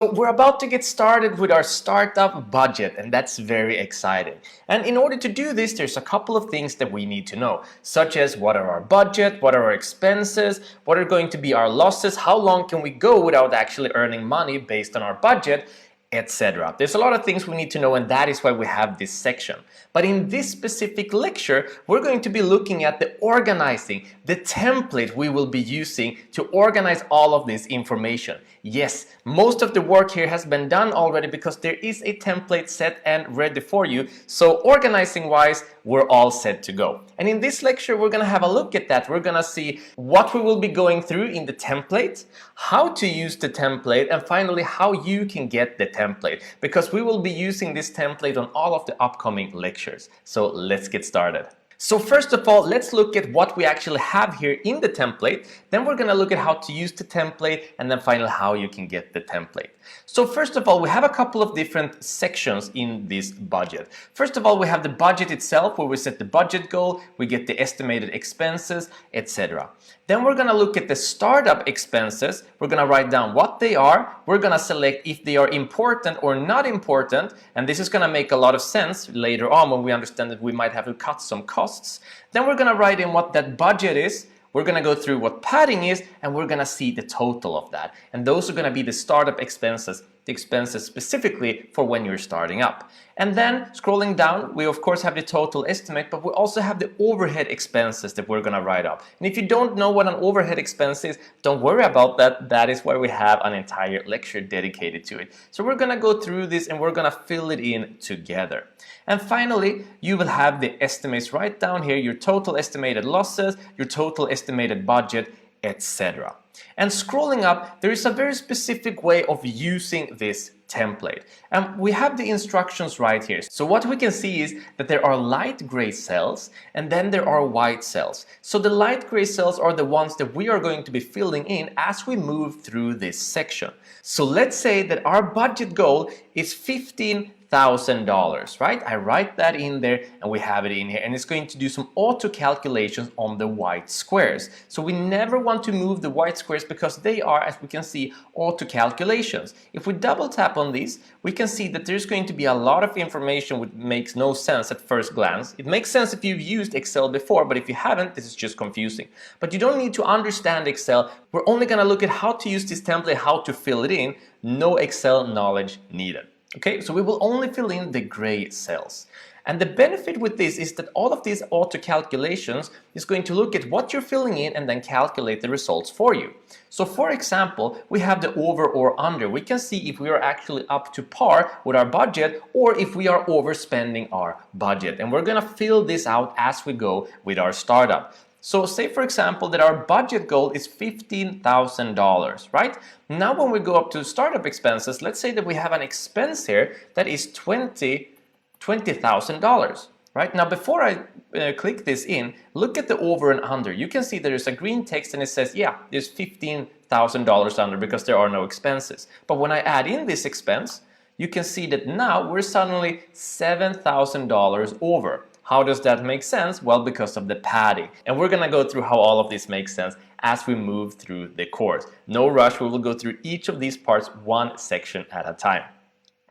We're about to get started with our startup budget, and that's very exciting. And in order to do this, there's a couple of things that we need to know, such as what are our budget, what are our expenses, what are going to be our losses, how long can we go without actually earning money based on our budget, etc. There's a lot of things we need to know, and that is why we have this section. But in this specific lecture, we're going to be looking at the organizing, the template we will be using to organize all of this information. Yes, most of the work here has been done already because there is a template set and ready for you. So organizing wise, we're all set to go. And in this lecture, we're going to have a look at that. We're going to see what we will be going through in the template, how to use the template, and finally how you can get the template, because we will be using this template on all of the upcoming lectures. So let's get started. So first of all, let's look at what we actually have here in the template. Then we're going to look at how to use the template, and then finally how you can get the template. So first of all, we have a couple of different sections in this budget. First of all, we have the budget itself, where we set the budget goal, we get the estimated expenses, etc. Then we're going to look at the startup expenses. We're going to write down what they are. We're going to select if they are important or not important. And this is going to make a lot of sense later on when we understand that we might have to cut some costs. Then we're going to write in what that budget is. We're going to go through what padding is, and we're going to see the total of that. And those are going to be the startup expenses, the expenses specifically for when you're starting up. And then scrolling down, we of course have the total estimate, but we also have the overhead expenses that we're going to write up. And if you don't know what an overhead expense is, don't worry about that. That is why we have an entire lecture dedicated to it. So we're going to go through this and we're going to fill it in together. And finally, you will have the estimates right down here, your total estimated losses, your total estimated budget, etc. And scrolling up, there is a very specific way of using this template. And we have the instructions right here. So what we can see is that there are light gray cells and then there are white cells. So the light gray cells are the ones that we are going to be filling in as we move through this section. So let's say that our budget goal is $15,000, right? I write that in there and we have it in here, and it's going to do some auto calculations on the white squares. So we never want to move the white squares because they are, as we can see, auto calculations. If we double tap on these, we can see that there's going to be a lot of information which makes no sense at first glance. It makes sense if you've used Excel before, but if you haven't, this is just confusing. But you don't need to understand Excel. We're only going to look at how to use this template, how to fill it in. No Excel knowledge needed. Okay, so we will only fill in the gray cells. And the benefit with this is that all of these auto calculations is going to look at what you're filling in and then calculate the results for you. So for example, we have the over or under. We can see if we are actually up to par with our budget or if we are overspending our budget. And we're going to fill this out as we go with our startup. So say for example that our budget goal is $15,000, right? Now when we go up to startup expenses, let's say that we have an expense here that is $20,000, right? Now before I click this in, look at the over and under. You can see there's a green text and it says, yeah, there's $15,000 under because there are no expenses. But when I add in this expense, you can see that now we're suddenly $7,000 over. How does that make sense? Well, because of the padding. And we're going to go through how all of this makes sense as we move through the course. No rush, we will go through each of these parts one section at a time.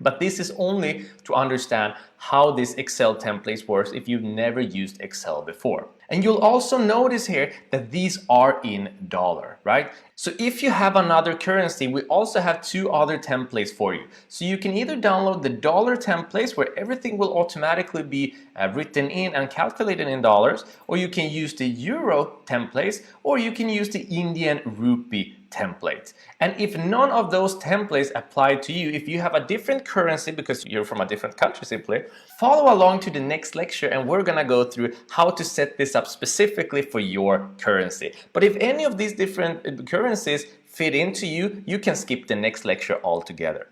But this is only to understand how this Excel template works if you've never used Excel before. And you'll also notice here that these are in dollar, right? So if you have another currency, we also have two other templates for you. So you can either download the dollar templates where everything will automatically be written in and calculated in dollars, or you can use the euro templates, or you can use the Indian rupee template. And if none of those templates apply to you, if you have a different currency because you're from a different country simply, follow along to the next lecture and we're gonna go through how to set this up specifically for your currency. But if any of these different currencies fit into you, you can skip the next lecture altogether.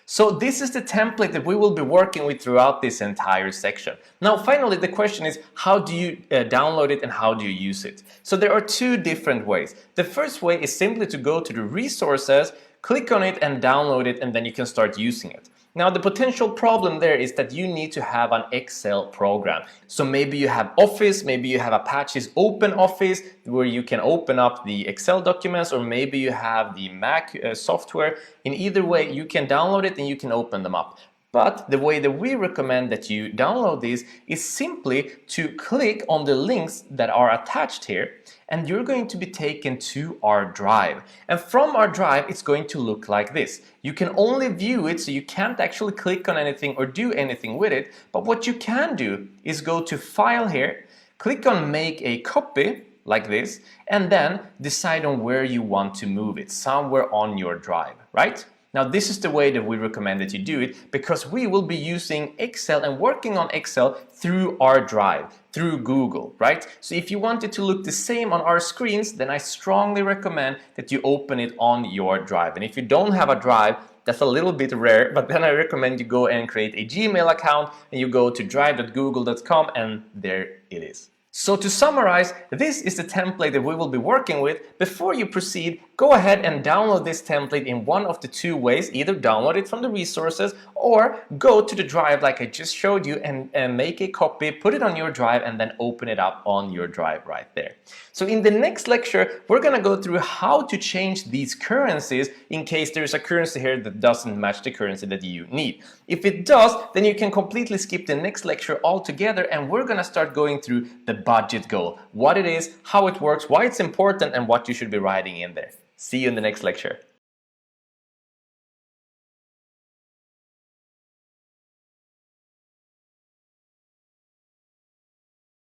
So this is the template that we will be working with throughout this entire section. Now finally the question is, how do you download it and how do you use it? So there are two different ways. The first way is simply to go to the resources, click on it and download it, and then you can start using it. Now, the potential problem there is that you need to have an Excel program. So maybe you have Office, maybe you have Apache's Open Office where you can open up the Excel documents, or maybe you have the Mac software. In either way, you can download it and you can open them up. But the way that we recommend that you download these is simply to click on the links that are attached here, and you're going to be taken to our drive. And from our drive, it's going to look like this. You can only view it, so you can't actually click on anything or do anything with it. But what you can do is go to File here, click on Make a Copy, like this, and then decide on where you want to move it, somewhere on your drive, right? Now, this is the way that we recommend that you do it, because we will be using Excel and working on Excel through our drive, through Google, right? So if you want it to look the same on our screens, then I strongly recommend that you open it on your drive. And if you don't have a drive, that's a little bit rare, but then I recommend you go and create a Gmail account, and you go to drive.google.com, and there it is. So to summarize, this is the template that we will be working with. Before you proceed, go ahead and download this template in one of the two ways. Either download it from the resources or go to the drive like I just showed you and make a copy, put it on your drive, and then open it up on your drive right there. So in the next lecture, we're going to go through how to change these currencies in case there's a currency here that doesn't match the currency that you need. If it does, then you can completely skip the next lecture altogether, and we're going to start going through the budget goal, what it is, how it works, why it's important, and what you should be writing in there. See you in the next lecture.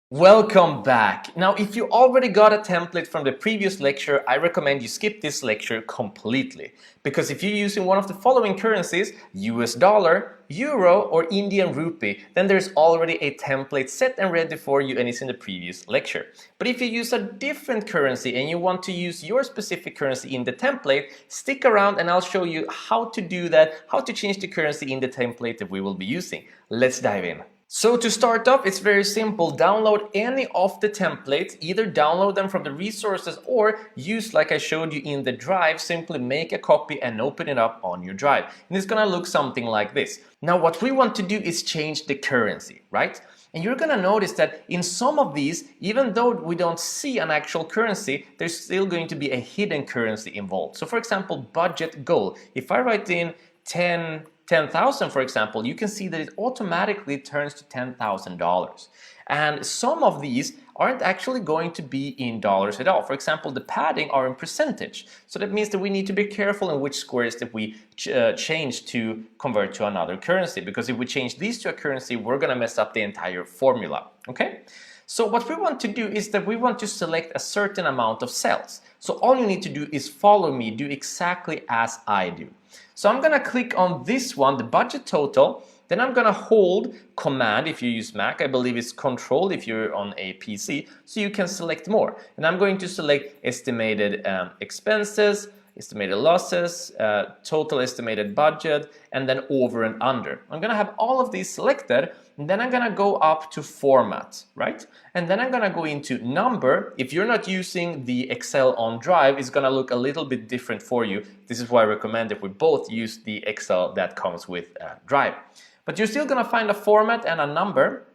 Welcome back. Now, if you already got a template from the previous lecture, I recommend you skip this lecture completely. Because if you're using one of the following currencies, US dollar, euro, or Indian rupee, then there's already a template set and ready for you, and it's in the previous lecture. But if you use a different currency and you want to use your specific currency in the template, stick around and I'll show you how to do that, how to change the currency in the template that we will be using. Let's dive in. So to start off, it's very simple. Download any of the templates, either download them from the resources or use like I showed you in the drive, simply make a copy and open it up on your drive. And it's gonna look something like this. Now what we want to do is change the currency, right? And you're gonna notice that in some of these, even though we don't see an actual currency, there's still going to be a hidden currency involved. So for example, budget goal. If I write in 10,000, for example, you can see that it automatically turns to $10,000. And some of these aren't actually going to be in dollars at all. For example, the padding are in percentage. So that means that we need to be careful in which squares that we change to convert to another currency. Because if we change these to a currency, we're going to mess up the entire formula. Okay? So what we want to do is that we want to select a certain amount of cells. So all you need to do is follow me, do exactly as I do. So I'm gonna click on this one, the budget total, then I'm gonna hold Command if you use Mac, I believe it's Control if you're on a PC, so you can select more. And I'm going to select estimated expenses, estimated losses, total estimated budget, and then over and under. I'm gonna have all of these selected, and then I'm gonna go up to Format, right? And then I'm gonna go into Number. If you're not using the Excel on Drive, it's gonna look a little bit different for you. This is why I recommend that we both use the Excel that comes with Drive. But you're still gonna find a format and a number,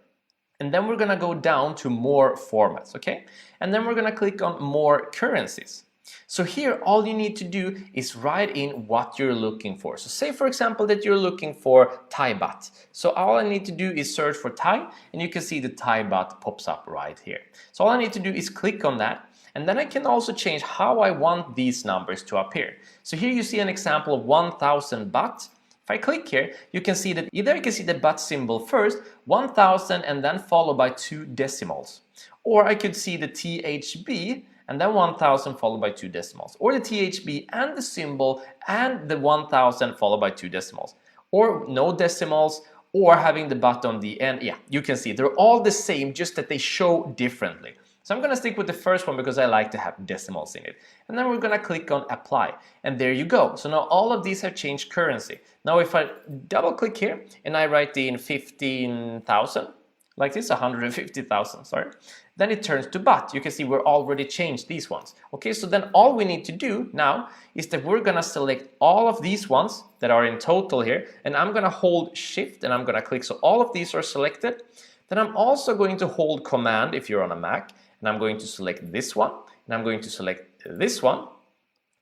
and then we're gonna go down to More Formats, okay? And then we're gonna click on More Currencies. So here all you need to do is write in what you're looking for. So say for example that you're looking for Thai baht. So all I need to do is search for Thai, and you can see the Thai baht pops up right here. So all I need to do is click on that, and then I can also change how I want these numbers to appear. So here you see an example of 1000 baht. If I click here, you can see that either I can see the baht symbol first, 1000, and then followed by 2 decimals. Or I could see the THB and then 1000 followed by 2 decimals. Or the THB and the symbol and the 1000 followed by 2 decimals. Or no decimals, or having the baht on the end. Yeah, you can see they're all the same, just that they show differently. So I'm going to stick with the first one because I like to have decimals in it. And then we're going to click on Apply. And there you go. So now all of these have changed currency. Now if I double click here and I write in 15,000, like this, 150,000, sorry. Then it turns to but. You can see we're already changed these ones. Okay, so then all we need to do now is that we're gonna select all of these ones that are in total here, and I'm gonna hold shift and I'm gonna click, so all of these are selected. Then I'm also going to hold command if you're on a Mac, and I'm going to select this one, and I'm going to select this one.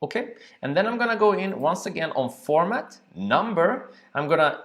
Okay, and then I'm gonna go in once again on format, number. I'm gonna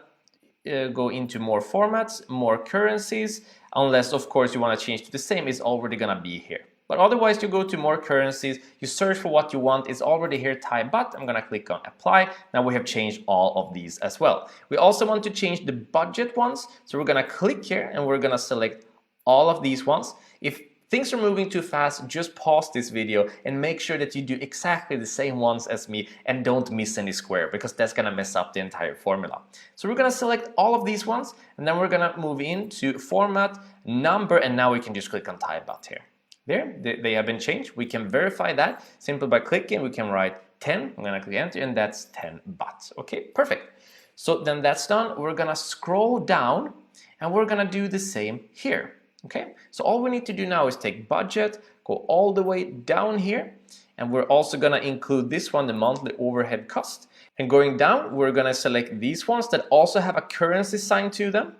go into more formats, more currencies, unless of course you want to change to the same, it's already gonna be here. But otherwise you go to more currencies, you search for what you want, it's already here, Thai baht. I'm gonna click on apply. Now we have changed all of these as well. We also want to change the budget ones, so we're gonna click here and we're gonna select all of these ones. If things are moving too fast, just pause this video and make sure that you do exactly the same ones as me and don't miss any square, because that's gonna mess up the entire formula. So we're gonna select all of these ones and then we're gonna move into format, number, and now we can just click on Thai baht here. There, they have been changed. We can verify that simply by clicking. We can write 10, I'm gonna click enter, and that's 10 baht. Okay, perfect. So then that's done. We're gonna scroll down and we're gonna do the same here. Okay, so all we need to do now is take budget, go all the way down here, and we're also gonna include this one, the monthly overhead cost. And going down, we're gonna select these ones that also have a currency sign to them,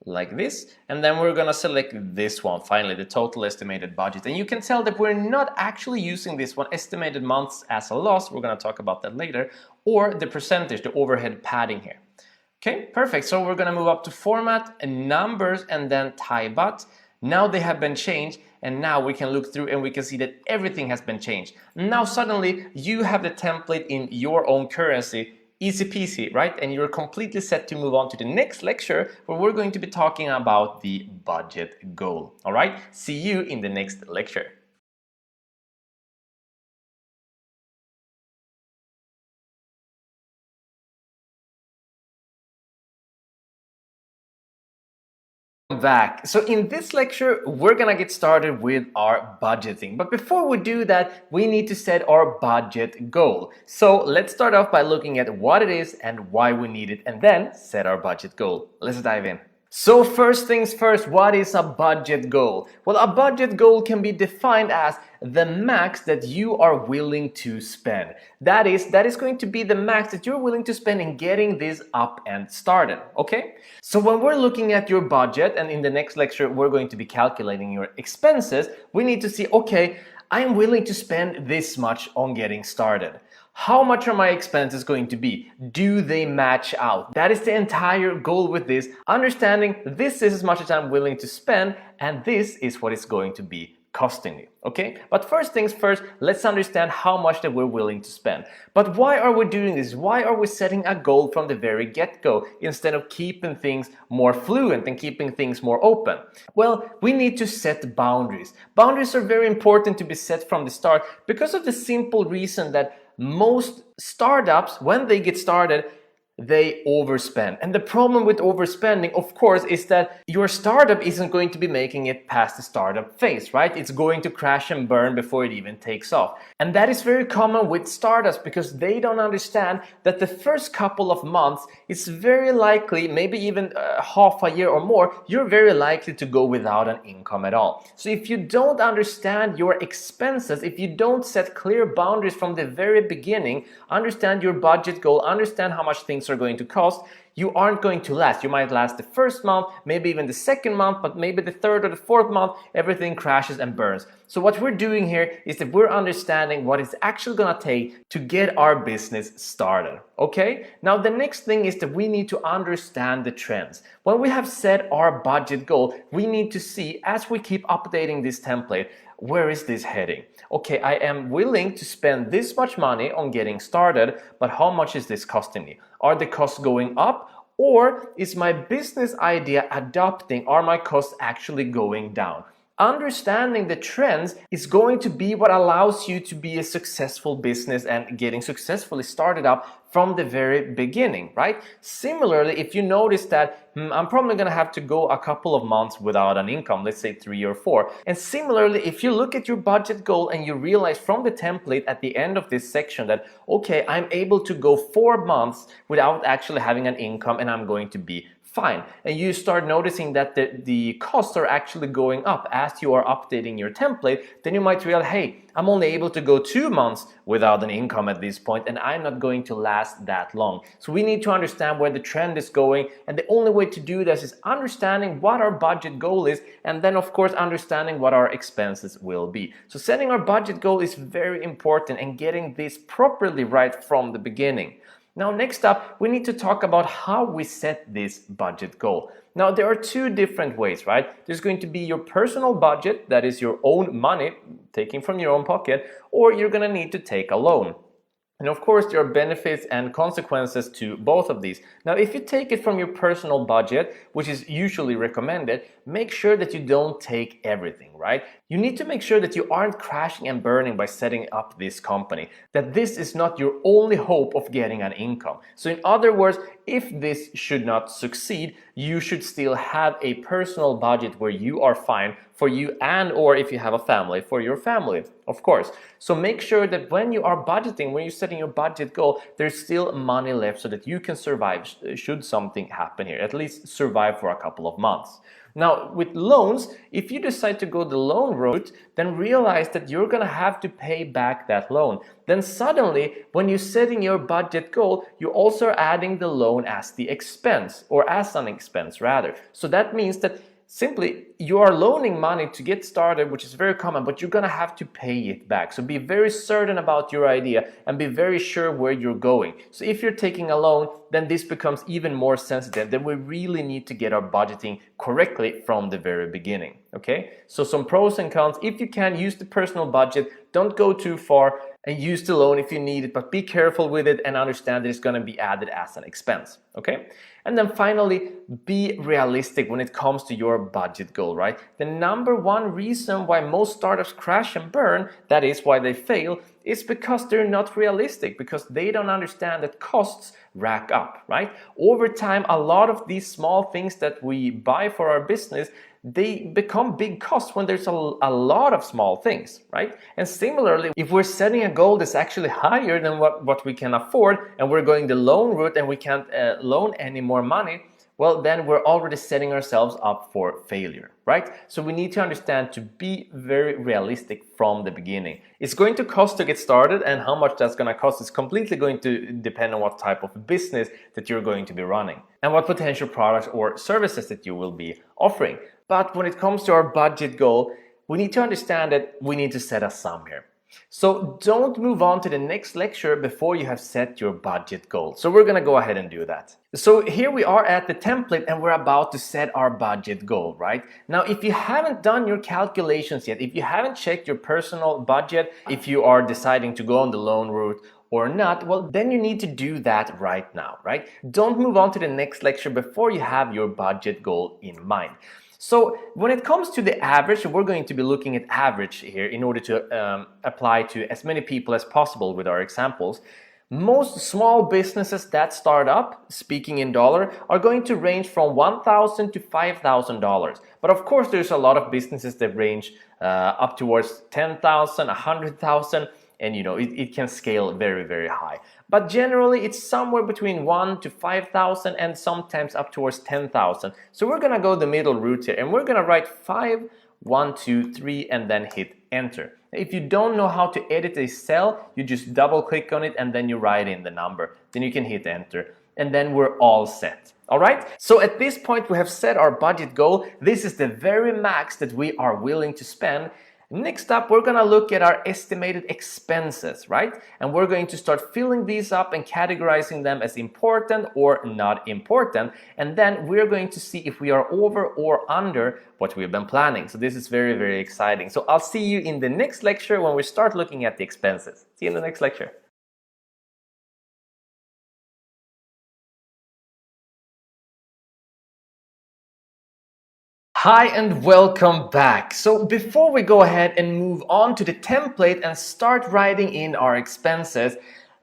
like this, and then we're gonna select this one, finally, the total estimated budget. And you can tell that we're not actually using this one, estimated months as a loss, we're gonna talk about that later, or the percentage, the overhead padding here. Okay, perfect. So we're gonna move up to format and numbers and then Thai baht. Now they have been changed, and now we can look through and we can see that everything has been changed. Now suddenly you have the template in your own currency, easy peasy, right? And you're completely set to move on to the next lecture where we're going to be talking about the budget goal. All right, see you in the next lecture. Back. So in this lecture, we're gonna get started with our budgeting. But before we do that, we need to set our budget goal. So let's start off by looking at what it is and why we need it, and then set our budget goal. Let's dive in. So first things first, what is a budget goal? Well, a budget goal can be defined as the max that you are willing to spend. That is going to be the max that you're willing to spend in getting this up and started, okay? So when we're looking at your budget, and in the next lecture we're going to be calculating your expenses, we need to see, okay, I'm willing to spend this much on getting started. How much are my expenses going to be? Do they match out? That is the entire goal with this, understanding this is as much as I'm willing to spend, and this is what it's going to be costing you, okay? But first things first, let's understand how much that we're willing to spend. But why are we doing this? Why are we setting a goal from the very get-go instead of keeping things more fluent and keeping things more open? Well, we need to set boundaries. Boundaries are very important to be set from the start because of the simple reason that most startups, when they get started, they overspend. And the problem with overspending, of course, is that your startup isn't going to be making it past the startup phase, right? It's going to crash and burn before it even takes off. And that is very common with startups because they don't understand that the first couple of months, it's very likely, maybe even half a year or more, you're very likely to go without an income at all. So if you don't understand your expenses, if you don't set clear boundaries from the very beginning, understand your budget goal, understand how much things are going to cost, you aren't going to last. You might last the first month, maybe even the second month, but maybe the third or the fourth month, everything crashes and burns. So what we're doing here is that we're understanding what it's actually gonna take to get our business started, okay? Now the next thing is that we need to understand the trends. When we have set our budget goal, we need to see, as we keep updating this template, where is this heading? Okay, I am willing to spend this much money on getting started, but how much is this costing me? Are the costs going up, or is my business idea adapting? Are my costs actually going down? Understanding the trends is going to be what allows you to be a successful business and getting successfully started up from the very beginning, right? Similarly, if you notice that I'm probably going to have to go a couple of months without an income, let's say 3 or 4. And similarly, if you look at your budget goal and you realize from the template at the end of this section that, okay, I'm able to go 4 months without actually having an income and I'm going to be fine. And you start noticing that the costs are actually going up as you are updating your template, then you might realize, hey, I'm only able to go 2 months without an income at this point, and I'm not going to last that long. So we need to understand where the trend is going, and the only way to do this is understanding what our budget goal is, and then of course understanding what our expenses will be. So setting our budget goal is very important, and getting this properly right from the beginning. Now, next up, we need to talk about how we set this budget goal. Now, there are 2 different ways, right? There's going to be your personal budget, that is your own money, taking from your own pocket, or you're going to need to take a loan. And of course, there are benefits and consequences to both of these. Now, if you take it from your personal budget, which is usually recommended, make sure that you don't take everything, right? You need to make sure that you aren't crashing and burning by setting up this company, that this is not your only hope of getting an income. So in other words, if this should not succeed, you should still have a personal budget where you are fine for you, and or if you have a family, for your family, of course. So make sure that when you are budgeting, when you're setting your budget goal, there's still money left so that you can survive should something happen here, at least survive for a couple of months. Now, with loans, if you decide to go the loan route, then realize that you're gonna have to pay back that loan. Then suddenly, when you're setting your budget goal, you're also adding the loan as the expense, or as an expense rather. So that means that simply you are loaning money to get started, which is very common, but you're gonna have to pay it back. So be very certain about your idea and be very sure where you're going. So if you're taking a loan, then this becomes even more sensitive. Then we really need to get our budgeting correctly from the very beginning. Okay, so some pros and cons. If you can, use the personal budget, don't go too far, and use the loan if you need it, but be careful with it and understand that it's going to be added as an expense. Okay, and then finally, be realistic when it comes to your budget goal, right? The number one reason why most startups crash and burn, that is why they fail, is because they're not realistic, because they don't understand that costs rack up, right? Over time, a lot of these small things that we buy for our business, they become big costs when there's a lot of small things, right? And similarly, if we're setting a goal that's actually higher than what we can afford, and we're going the loan route and we can't loan any more money, well, then we're already setting ourselves up for failure, right? So we need to understand to be very realistic from the beginning. It's going to cost to get started, and how much that's going to cost is completely going to depend on what type of business that you're going to be running and what potential products or services that you will be offering. But when it comes to our budget goal, we need to understand that we need to set a sum here. So don't move on to the next lecture before you have set your budget goal. So we're going to go ahead and do that. So here we are at the template and we're about to set our budget goal, right? Now, if you haven't done your calculations yet, if you haven't checked your personal budget, if you are deciding to go on the loan route or not, well, then you need to do that right now, right? Don't move on to the next lecture before you have your budget goal in mind. So when it comes to the average, we're going to be looking at average here in order to apply to as many people as possible with our examples. Most small businesses that start up, speaking in dollar, are going to range from $1,000 to $5,000. But of course, there's a lot of businesses that range up towards 10,000, 100,000, and it can scale very, very high. But generally, it's somewhere between 1 to 5,000 and sometimes up towards 10,000. So we're gonna go the middle route here, and we're gonna write 5, 1, 2, 3, and then hit enter. If you don't know how to edit a cell, you just double click on it and then you write in the number. Then you can hit enter, and then we're all set. All right, so at this point we have set our budget goal. This is the very max that we are willing to spend. Next up, we're gonna look at our estimated expenses, right? And we're going to start filling these up and categorizing them as important or not important. And then we're going to see if we are over or under what we've been planning. So this is very, very exciting. So I'll see you in the next lecture when we start looking at the expenses. See you in the next lecture. Hi and welcome back. So before we go ahead and move on to the template and start writing in our expenses,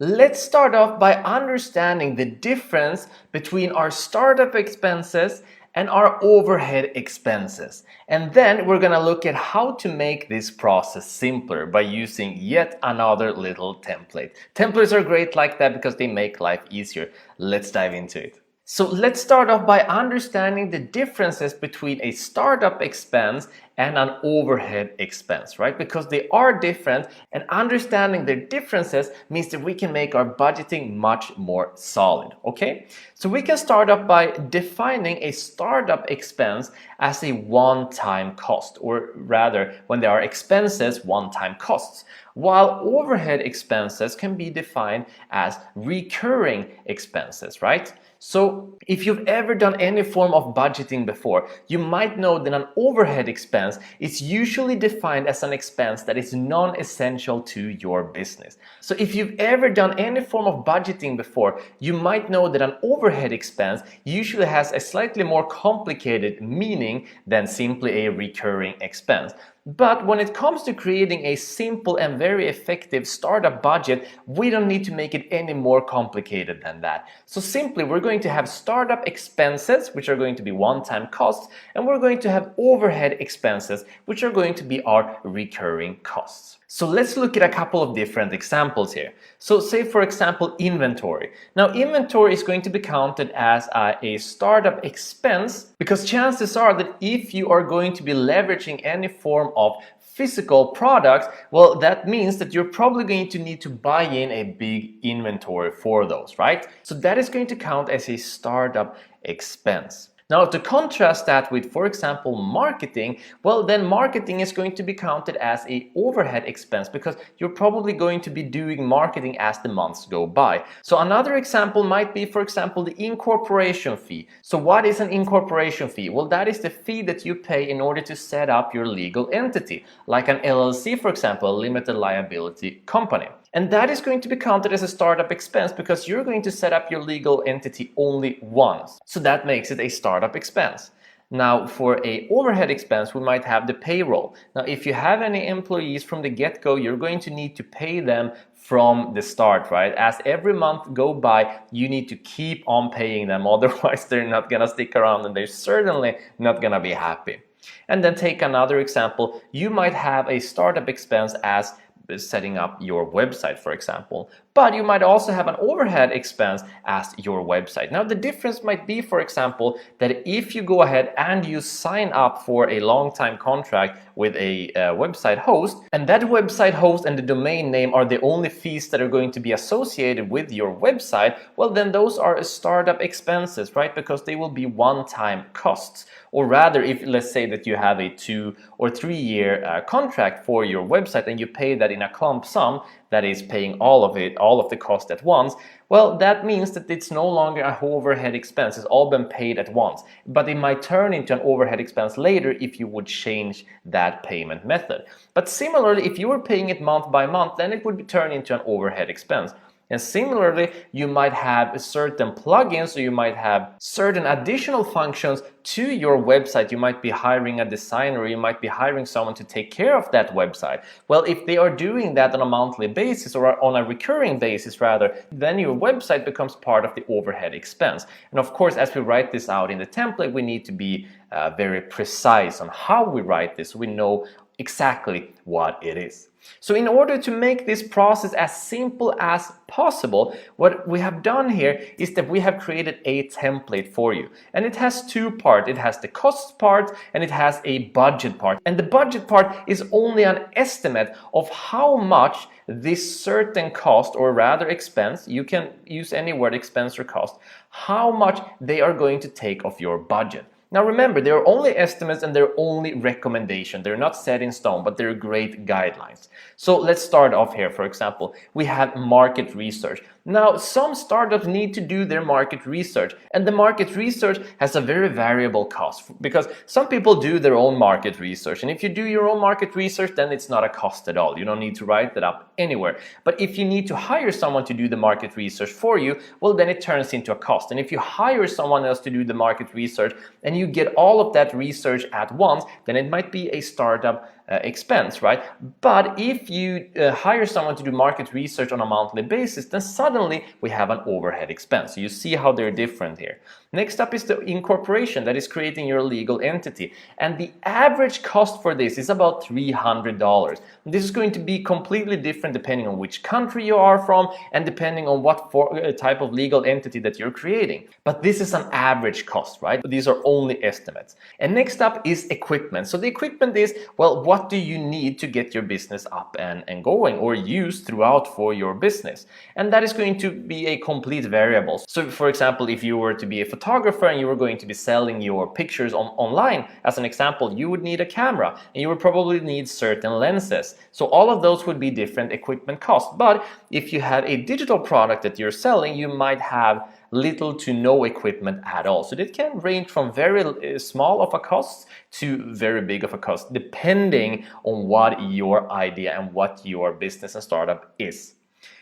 Let's start off by understanding the difference between our startup expenses and our overhead expenses. And then we're gonna look at how to make this process simpler by using yet another little template. Templates are great like that because they make life easier. Let's dive into it. So let's start off by understanding the differences between a startup expense and an overhead expense, right? Because they are different, and understanding their differences means that we can make our budgeting much more solid, okay? So we can start off by defining a startup expense as a one-time cost, or rather, when there are expenses, one-time costs, while overhead expenses can be defined as recurring expenses, right? So if you've ever done any form of budgeting before, you might know that an overhead expense is usually defined as an expense that is non-essential to your business. So if you've ever done any form of budgeting before, you might know that an overhead expense usually has a slightly more complicated meaning than simply a recurring expense. But when it comes to creating a simple and very effective startup budget, we don't need to make it any more complicated than that. So simply, we're going to have startup expenses, which are going to be one-time costs, and we're going to have overhead expenses, which are going to be our recurring costs. So let's look at a couple of different examples here. So say, for example, inventory. Now, inventory is going to be counted as a startup expense because chances are that if you are going to be leveraging any form of physical products, well, that means that you're probably going to need to buy in a big inventory for those, right? So that is going to count as a startup expense. Now, to contrast that with, for example, marketing, well, then marketing is going to be counted as an overhead expense because you're probably going to be doing marketing as the months go by. So another example might be, for example, the incorporation fee. So what is an incorporation fee? Well, that is the fee that you pay in order to set up your legal entity, like an LLC, for example, a limited liability company. And that is going to be counted as a startup expense because you're going to set up your legal entity only once. So that makes it a startup expense. Now, for a overhead expense, we might have the payroll. Now, if you have any employees from the get-go, you're going to need to pay them from the start, right? As every month go by, you need to keep on paying them. Otherwise, they're not gonna stick around and they're certainly not gonna be happy. And then take another example. You might have a startup expense as setting up your website, for example, but you might also have an overhead expense as your website. Now, the difference might be, for example, that if you go ahead and you sign up for a long-time contract with a website host, and that website host and the domain name are the only fees that are going to be associated with your website, well, then those are startup expenses, right? Because they will be one-time costs. Or rather, if let's say that you have a 2 or 3 year contract for your website and you pay that in a clump sum, that is paying all of it, all of the cost at once, well, that means that it's no longer an overhead expense. It's all been paid at once. But it might turn into an overhead expense later if you would change that payment method. But similarly, if you were paying it month by month, then it would turn into an overhead expense. And similarly, you might have certain plugins, or you might have certain additional functions to your website. You might be hiring a designer, you might be hiring someone to take care of that website. Well, if they are doing that on a monthly basis or on a recurring basis rather, then your website becomes part of the overhead expense. And of course, as we write this out in the template, we need to be very precise on how we write this. We know exactly what it is. So in order to make this process as simple as possible, what we have done here is that we have created a template for you. And it has two parts. It has the cost part and it has a budget part. And the budget part is only an estimate of how much this certain cost, or rather expense, you can use any word, expense or cost, how much they are going to take of your budget. Now remember, they're only estimates and they're only recommendations. They're not set in stone, but they're great guidelines. So let's start off here. For example, we have market research. Now, some startups need to do their market research, and the market research has a very variable cost because some people do their own market research. And if you do your own market research, then it's not a cost at all. You don't need to write that up anywhere. But if you need to hire someone to do the market research for you, well, then it turns into a cost. And if you hire someone else to do the market research and you get all of that research at once, then it might be a startup expense, right? But if you hire someone to do market research on a monthly basis, then suddenly we have an overhead expense. So you see how they're different here. Next up is the incorporation, that is creating your legal entity. And the average cost for this is about $300. This is going to be completely different depending on which country you are from and depending on what type of legal entity that you're creating. But this is an average cost, right? These are only estimates. And next up is equipment. So the equipment is, well, what do you need to get your business up and going or use throughout for your business? And that is going to be a complete variable. So for example, if you were to be a photographer and you were going to be selling your pictures online, as an example, you would need a camera and you would probably need certain lenses. So all of those would be different equipment costs. But if you have a digital product that you're selling, you might have little to no equipment at all. So it can range from very small of a cost to very big of a cost, depending on what your idea and what your business and startup is.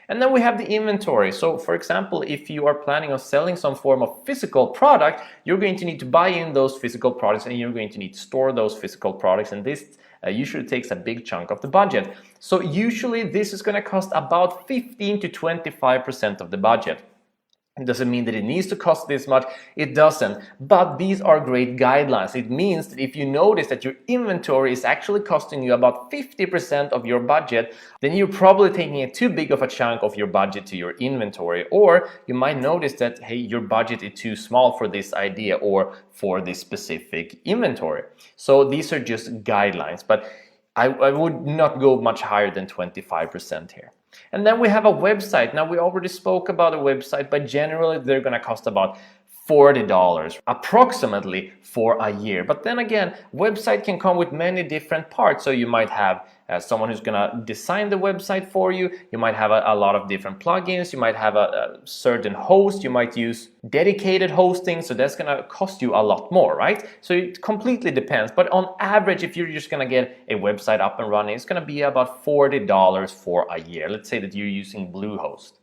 And then we have the inventory. So for example, if you are planning on selling some form of physical product, you're going to need to buy in those physical products and you're going to need to store those physical products, and this usually takes a big chunk of the budget. So usually this is going to cost about 15 to 25% of the budget. It doesn't mean that it needs to cost this much, it doesn't, but these are great guidelines. It means that if you notice that your inventory is actually costing you about 50% of your budget, then you're probably taking a too big of a chunk of your budget to your inventory, or you might notice that, hey, your budget is too small for this idea or for this specific inventory. So these are just guidelines, but I would not go much higher than 25% here. And then we have a website. Now we already spoke about a website, but generally they're going to cost about $40 approximately for a year. But then again, website can come with many different parts. So you might have someone who's going to design the website for you. You might have a lot of different plugins. You might have a certain host. You might use dedicated hosting. So that's going to cost you a lot more, right? So it completely depends. But on average, if you're just going to get a website up and running, it's going to be about $40 for a year. Let's say that you're using Bluehost.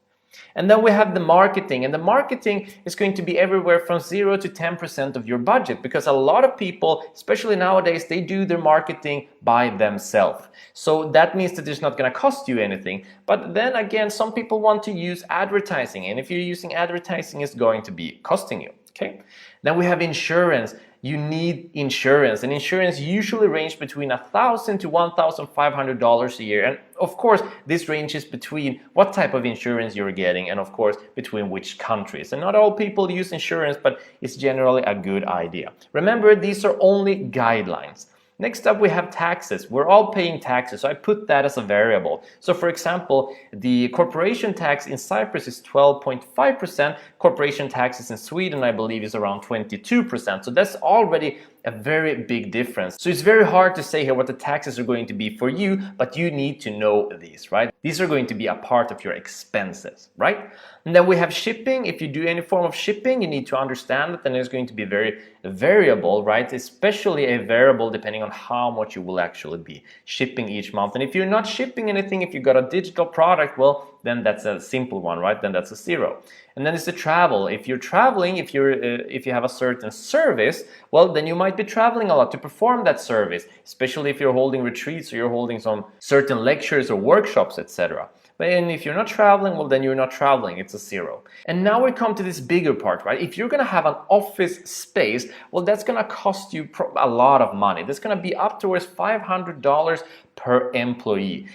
And then we have the marketing, and the marketing is going to be everywhere from 0 to 10% of your budget, because a lot of people, especially nowadays, they do their marketing by themselves. So that means that it's not going to cost you anything. But then again, some people want to use advertising, and if you're using advertising, it's going to be costing you. Okay. Then we have insurance. You need insurance, and insurance usually ranges between $1,000 to $1,500 a year. And of course, this ranges between what type of insurance you're getting and of course between which countries. And not all people use insurance, but it's generally a good idea. Remember, these are only guidelines. Next up, we have taxes. We're all paying taxes, so I put that as a variable. So for example, the corporation tax in Cyprus is 12.5%. Corporation taxes in Sweden, I believe, is around 22%. So that's already a very big difference. So it's very hard to say here what the taxes are going to be for you, but you need to know these, right? These are going to be a part of your expenses, right? And then we have shipping. If you do any form of shipping, you need to understand that then it's going to be very variable, right? Especially a variable depending on how much you will actually be shipping each month. And if you're not shipping anything, if you got a digital product, well, then that's a simple one, right? Then that's a zero. And then it's the travel. If you're traveling, if you have a certain service, well, then you might be traveling a lot to perform that service, especially if you're holding retreats or you're holding some certain lectures or workshops, etc. And if you're not traveling, well, then you're not traveling. It's a zero. And now we come to this bigger part, right? If you're going to have an office space, well, that's going to cost you a lot of money. That's going to be up towards $500 per employee,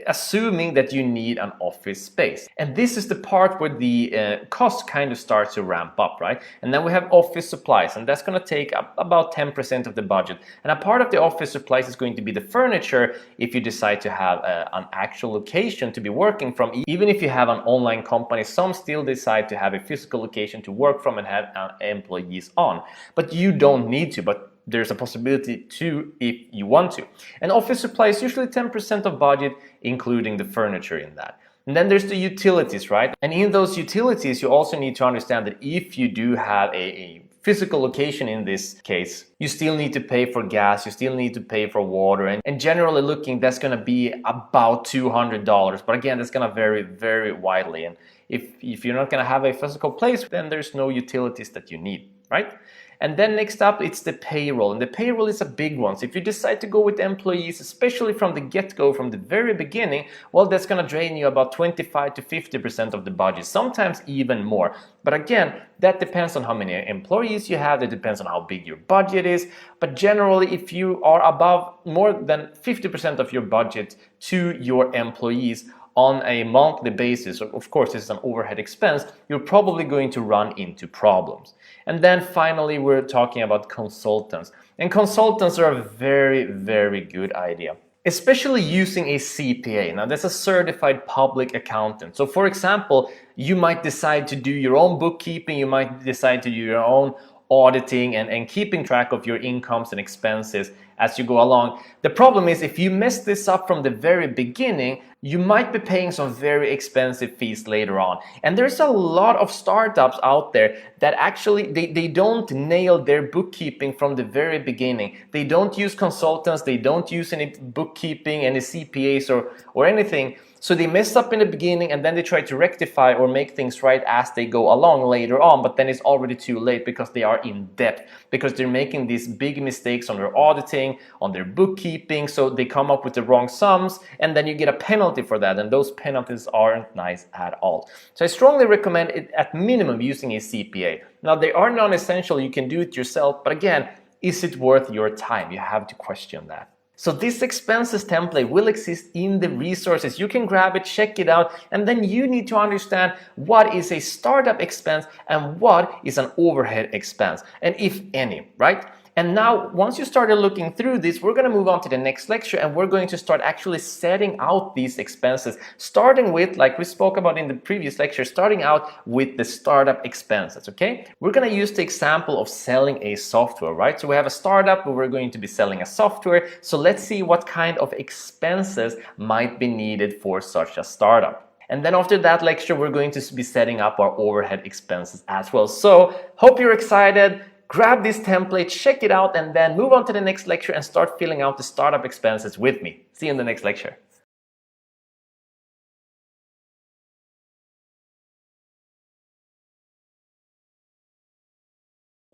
assuming that you need an office space. And this is the part where the cost kind of starts to ramp up, right? And then we have office supplies, and that's going to take about 10% of the budget. And a part of the office supplies is going to be the furniture if you decide to have an actual location to be working from. Even if you have an online company, some still decide to have a physical location to work from and have employees on. But you don't need to, but there's a possibility to if you want to. And office supplies usually 10% of budget, including the furniture in that. And then there's the utilities, right? And in those utilities, you also need to understand that if you do have a physical location in this case, you still need to pay for gas, you still need to pay for water, and generally looking, that's going to be about $200. But again, that's going to vary very widely. And if you're not going to have a physical place, then there's no utilities that you need. right? And then next up, it's the payroll. And the payroll is a big one. So if you decide to go with employees, especially from the get-go, from the very beginning, well, that's going to drain you about 25 to 50% of the budget, sometimes even more. But again, that depends on how many employees you have. It depends on how big your budget is. But generally, if you are above more than 50% of your budget to your employees on a monthly basis, of course this is an overhead expense, you're probably going to run into problems. And then finally, we're talking about consultants. And consultants are a very, very good idea, especially using a CPA. Now, that's a certified public accountant. So for example, you might decide to do your own bookkeeping, you might decide to do your own auditing and keeping track of your incomes and expenses as you go along. The problem is, if you mess this up from the very beginning, you might be paying some very expensive fees later on. And there's a lot of startups out there that actually they don't nail their bookkeeping from the very beginning. They don't use consultants, they don't use any bookkeeping, any CPAs or anything. So they mess up in the beginning and then they try to rectify or make things right as they go along later on, but then it's already too late because they are in debt, because they're making these big mistakes on their auditing, on their bookkeeping, so they come up with the wrong sums and then you get a penalty for that, and those penalties aren't nice at all. So I strongly recommend it at minimum using a CPA. Now they are non-essential, you can do it yourself, but again, is it worth your time? You have to question that. So this expenses template will exist in the resources. You can grab it, check it out, and then you need to understand what is a startup expense and what is an overhead expense, and if any, right? And now, once you started looking through this, we're going to move on to the next lecture and we're going to start actually setting out these expenses, starting with, like we spoke about in the previous lecture, starting out with the startup expenses, okay? We're going to use the example of selling a software, right? So we have a startup where we're going to be selling a software. So let's see what kind of expenses might be needed for such a startup. And then after that lecture, we're going to be setting up our overhead expenses as well. So hope you're excited. Grab this template, check it out, and then move on to the next lecture and start filling out the startup expenses with me. See you in the next lecture.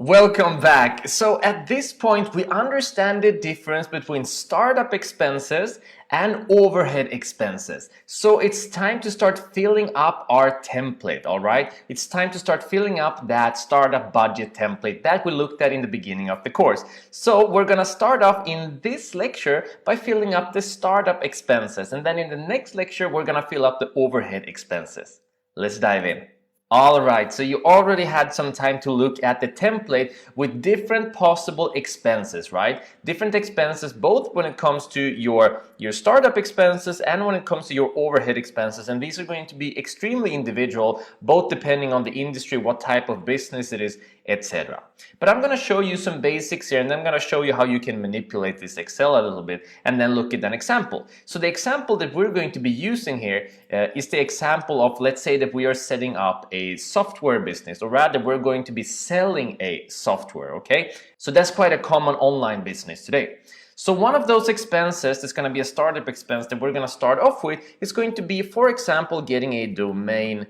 Welcome back. So at this point, we understand the difference between startup expenses and overhead expenses. So it's time to start filling up our template, all right? It's time to start filling up that startup budget template that we looked at in the beginning of the course. So we're gonna start off in this lecture by filling up the startup expenses. And then in the next lecture, we're gonna fill up the overhead expenses. Let's dive in. All right, so you already had some time to look at the template with different possible expenses, right? Different expenses, both when it comes to your startup expenses and when it comes to your overhead expenses. And these are going to be extremely individual, both depending on the industry, what type of business it is, etc. But I'm going to show you some basics here, and then I'm going to show you how you can manipulate this Excel a little bit and then look at an example. So the example that we're going to be using here is the example of, let's say that we are setting up a software business, or rather we're going to be selling a software, okay? So that's quite a common online business today. So one of those expenses that's going to be a startup expense that we're going to start off with is going to be, for example, getting a domain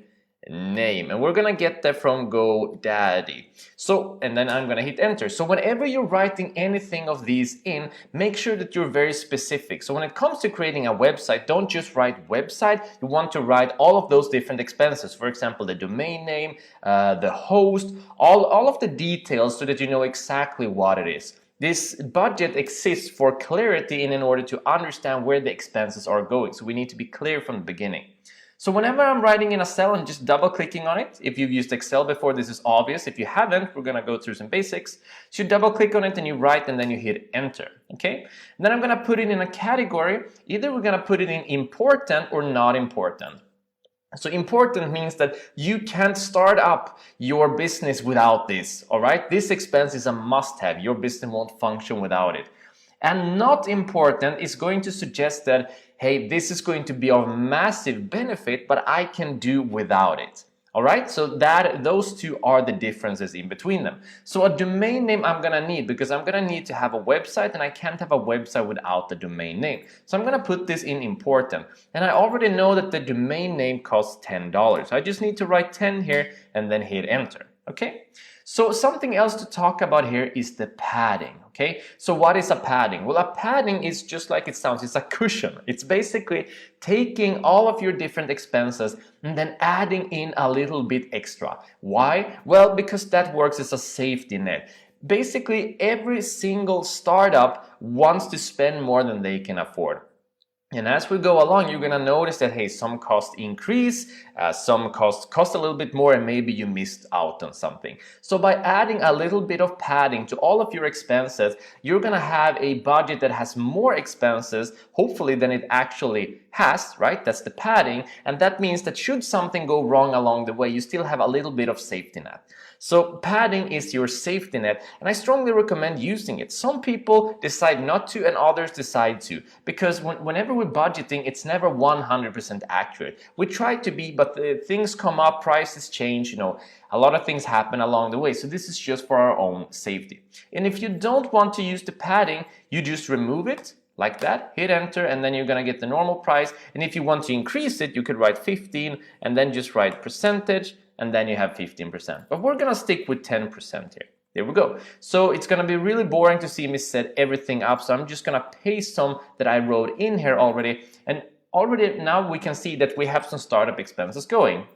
name, and we're gonna get that from GoDaddy. So, and then I'm gonna hit enter. So whenever you're writing anything of these in, make sure that you're very specific. So when it comes to creating a website, don't just write website, you want to write all of those different expenses. For example, the domain name, the host, all of the details, so that you know exactly what it is. This budget exists for clarity and in order to understand where the expenses are going. So we need to be clear from the beginning. So whenever I'm writing in a cell, I'm just double clicking on it. If you've used Excel before, this is obvious. If you haven't, we're gonna go through some basics. So you double click on it and you write and then you hit enter, okay? And then I'm gonna put it in a category. Either we're gonna put it in important or not important. So important means that you can't start up your business without this, all right? This expense is a must-have. Your business won't function without it. And not important is going to suggest that, hey, this is going to be of massive benefit, but I can do without it. All right, so those two are the differences in between them. So a domain name I'm gonna need, because I'm gonna need to have a website, and I can't have a website without the domain name. So I'm gonna put this in important. And I already know that the domain name costs $10. I just need to write 10 here and then hit enter, okay? So something else to talk about here is the padding. Okay, so what is a padding? Well, a padding is just like it sounds, it's a cushion. It's basically taking all of your different expenses and then adding in a little bit extra. Why? Well, because that works as a safety net. Basically, every single startup wants to spend more than they can afford. And as we go along, you're gonna notice that, hey, some costs increase, some costs cost a little bit more, and maybe you missed out on something. So by adding a little bit of padding to all of your expenses, you're gonna have a budget that has more expenses, hopefully, than it actually has, right? That's the padding. And that means that should something go wrong along the way, you still have a little bit of safety net. So padding is your safety net, and I strongly recommend using it. Some people decide not to and others decide to, because whenever we're budgeting, it's never 100% accurate. We try to be, but things come up, prices change, a lot of things happen along the way. So this is just for our own safety. And if you don't want to use the padding, you just remove it like that, hit enter, and then you're gonna get the normal price. And if you want to increase it, you could write 15 and then just write percentage, and then you have 15%. But we're gonna stick with 10% here. There we go. So it's gonna be really boring to see me set everything up, so I'm just gonna paste some that I wrote in here already. And already now we can see that we have some startup expenses going.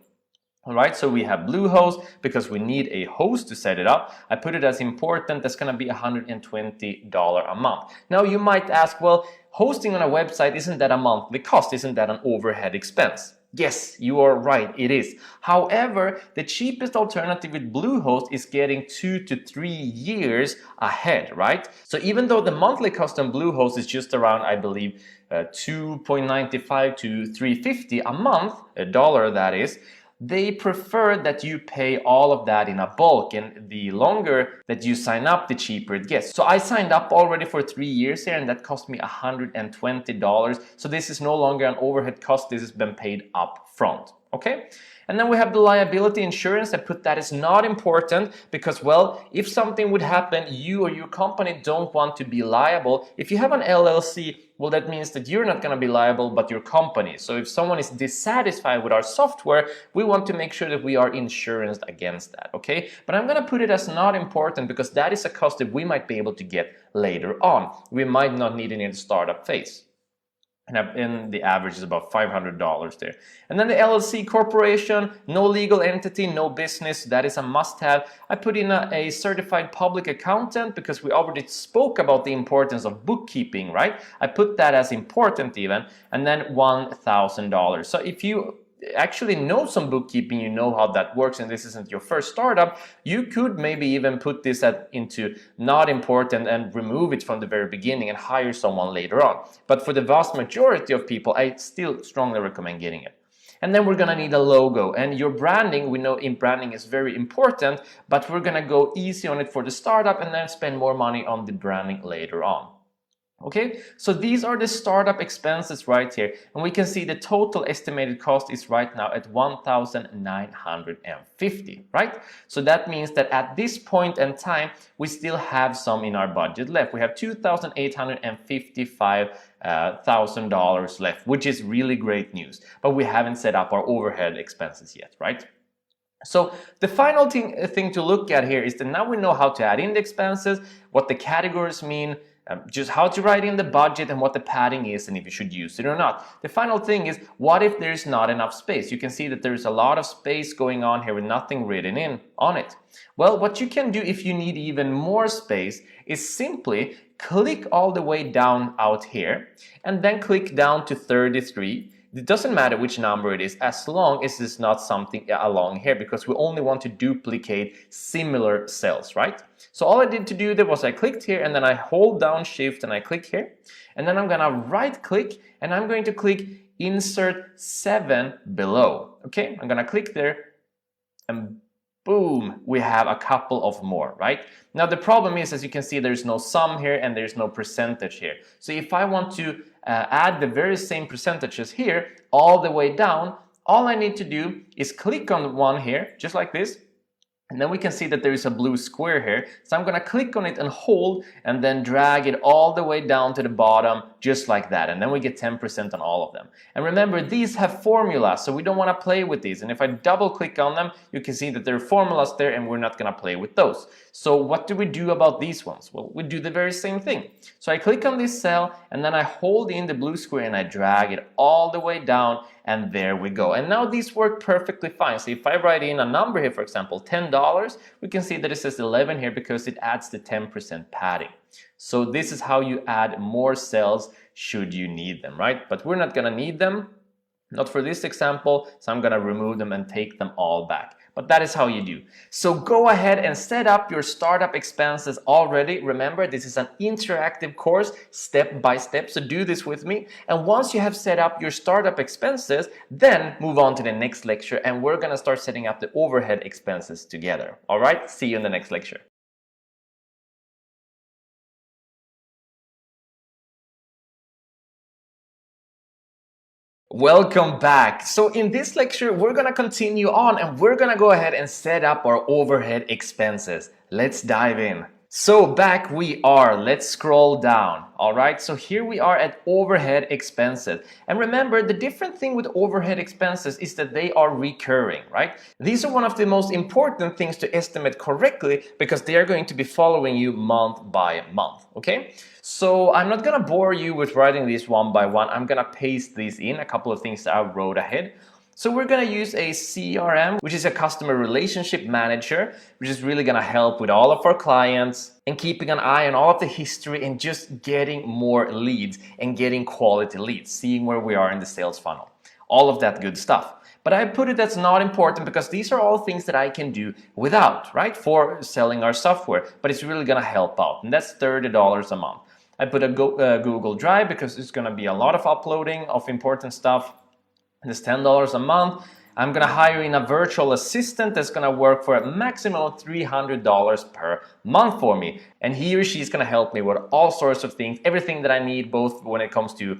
All right, so we have Bluehost because we need a host to set it up. I put it as important. That's going to be $120 a month. Now you might ask, well, hosting on a website, isn't that a monthly cost? Isn't that an overhead expense? Yes, you are right, it is. However, the cheapest alternative with Bluehost is getting 2 to 3 years ahead, right? So even though the monthly cost on Bluehost is just around, I believe, $2.95 to $3.50 a month, a dollar that is, they prefer that you pay all of that in a bulk, and the longer that you sign up, the cheaper it gets. So I signed up already for 3 years here, and that cost me $120. So this is no longer an overhead cost, this has been paid up front, okay? And then we have the liability insurance. I put that as not important because, well, if something would happen, you or your company don't want to be liable. If you have an LLC, well, that means that you're not going to be liable, but your company. So if someone is dissatisfied with our software, we want to make sure that we are insured against that, okay? But I'm going to put it as not important because that is a cost that we might be able to get later on. We might not need it in the startup phase. And the average is about $500 there. And then the LLC corporation, no legal entity, no business, that is a must-have. I put in a certified public accountant because we already spoke about the importance of bookkeeping, right? I put that as important even, and then $1,000. So if you actually know some bookkeeping, you know how that works, and this isn't your first startup, you could maybe even put this into not important and remove it from the very beginning and hire someone later on. But for the vast majority of people, I still strongly recommend getting it. And then we're gonna need a logo, and your branding, we know in branding is very important, but we're gonna go easy on it for the startup and then spend more money on the branding later on. Okay, so these are the startup expenses right here, and we can see the total estimated cost is right now at $1,950, right? So that means that at this point in time, we still have some in our budget left. We have $2,855 left, which is really great news, but we haven't set up our overhead expenses yet, right? So the final thing to look at here is that now we know how to add in the expenses, what the categories mean, just how to write in the budget and what the padding is and if you should use it or not. The final thing is, what if there's not enough space? You can see that there's a lot of space going on here with nothing written in on it. Well, what you can do if you need even more space is simply click all the way down out here and then click down to 33. It doesn't matter which number it is as long as it's not something along here, because we only want to duplicate similar cells, right? So all I did to do there was I clicked here and then I hold down shift and I click here, and then I'm gonna right click and I'm going to click insert 7 below. Okay, I'm gonna click there and boom, we have a couple of more, right? Now the problem is, as you can see, there's no sum here and there's no percentage here. So if I want to add the very same percentages here all the way down, all I need to do is click on one here, just like this, And then we can see that there is a blue square here. So I'm going to click on it and hold and then drag it all the way down to the bottom just like that. And then we get 10% on all of them. And remember, these have formulas, so we don't want to play with these. And if I double click on them, you can see that there are formulas there and we're not going to play with those. So what do we do about these ones? Well, we do the very same thing. So I click on this cell and then I hold in the blue square and I drag it all the way down, and there we go. And now these work perfectly fine. So if I write in a number here, for example, $10, we can see that it says 11 here because it adds the 10% padding. So this is how you add more cells should you need them, right? But we're not going to need them, not for this example, so I'm going to remove them and take them all back. But that is how you do. So go ahead and set up your startup expenses already. Remember, this is an interactive course, step by step, so do this with me. And once you have set up your startup expenses, then move on to the next lecture and we're going to start setting up the overhead expenses together. All right, see you in the next lecture. Welcome back. So in this lecture, we're going to continue on and we're going to go ahead and set up our overhead expenses. Let's dive in. So back we are, let's scroll down. All right, so here we are at overhead expenses. And remember, the different thing with overhead expenses is that they are recurring, right? These are one of the most important things to estimate correctly because they are going to be following you month by month, okay? So I'm not gonna bore you with writing these one by one. I'm gonna paste these in, a couple of things that I wrote ahead. So we're going to use a CRM, which is a customer relationship manager, which is really going to help with all of our clients and keeping an eye on all of the history and just getting more leads and getting quality leads, seeing where we are in the sales funnel, all of that good stuff. But I put it that's not important because these are all things that I can do without, right, for selling our software, but it's really going to help out, and that's $30 a month. I put a Google Drive because it's going to be a lot of uploading of important stuff. It's $10 a month. I'm gonna hire in a virtual assistant that's gonna work for a maximum of $300 per month for me. And he or she is gonna help me with all sorts of things, everything that I need, both when it comes to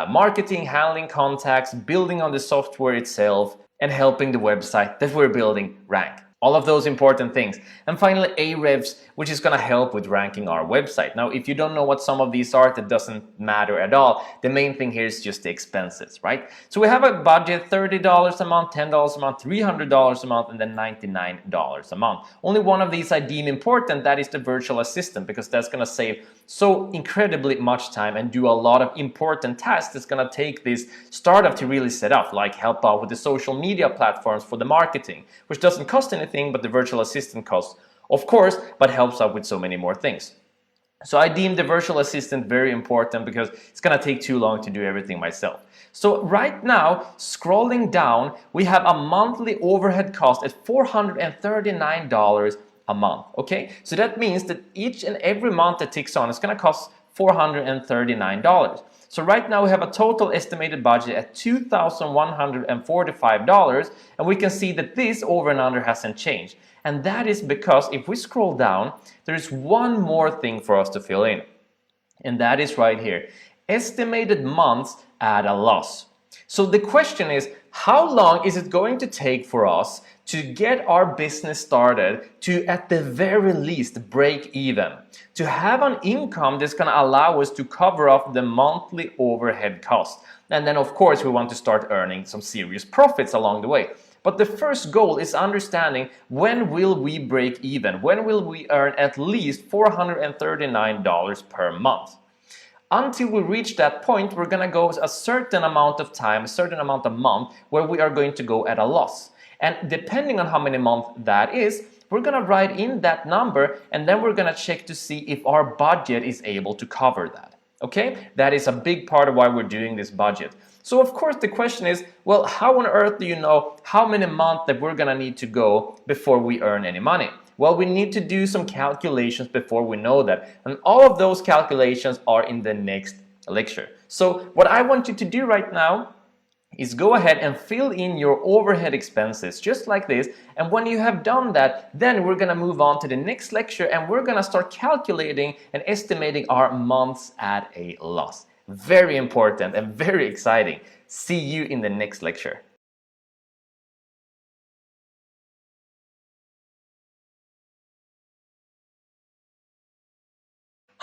marketing, handling contacts, building on the software itself, and helping the website that we're building rank. All of those important things. And finally, Ahrefs, which is going to help with ranking our website. Now, if you don't know what some of these are, that doesn't matter at all. The main thing here is just the expenses, right? So we have a budget, $30 a month, $10 a month, $300 a month, and then $99 a month. Only one of these I deem important, that is the virtual assistant, because that's going to save so incredibly much time and do a lot of important tasks that's going to take this startup to really set up, like help out with the social media platforms for the marketing, which doesn't cost anything, but the virtual assistant costs, of course, but helps out with so many more things. So I deem the virtual assistant very important because it's going to take too long to do everything myself. So right now, scrolling down, we have a monthly overhead cost at $439 a month, okay? So that means that each and every month that ticks on is going to cost $439. So right now we have a total estimated budget at $2,145, and we can see that this over and under hasn't changed. And that is because if we scroll down, there is one more thing for us to fill in. And that is right here. Estimated months at a loss. So the question is, how long is it going to take for us to get our business started to, at the very least, break even? To have an income that's going to allow us to cover up the monthly overhead costs. And then, of course, we want to start earning some serious profits along the way. But the first goal is understanding, when will we break even? When will we earn at least $439 per month? Until we reach that point, we're going to go a certain amount of time, a certain amount of month, where we are going to go at a loss. And depending on how many months that is, we're going to write in that number, and then we're going to check to see if our budget is able to cover that. Okay? That is a big part of why we're doing this budget. So of course the question is, well, how on earth do you know how many months that we're going to need to go before we earn any money? Well, we need to do some calculations before we know that. And all of those calculations are in the next lecture. So what I want you to do right now is go ahead and fill in your overhead expenses just like this. And when you have done that, then we're going to move on to the next lecture and we're going to start calculating and estimating our months at a loss. Very important and very exciting. See you in the next lecture.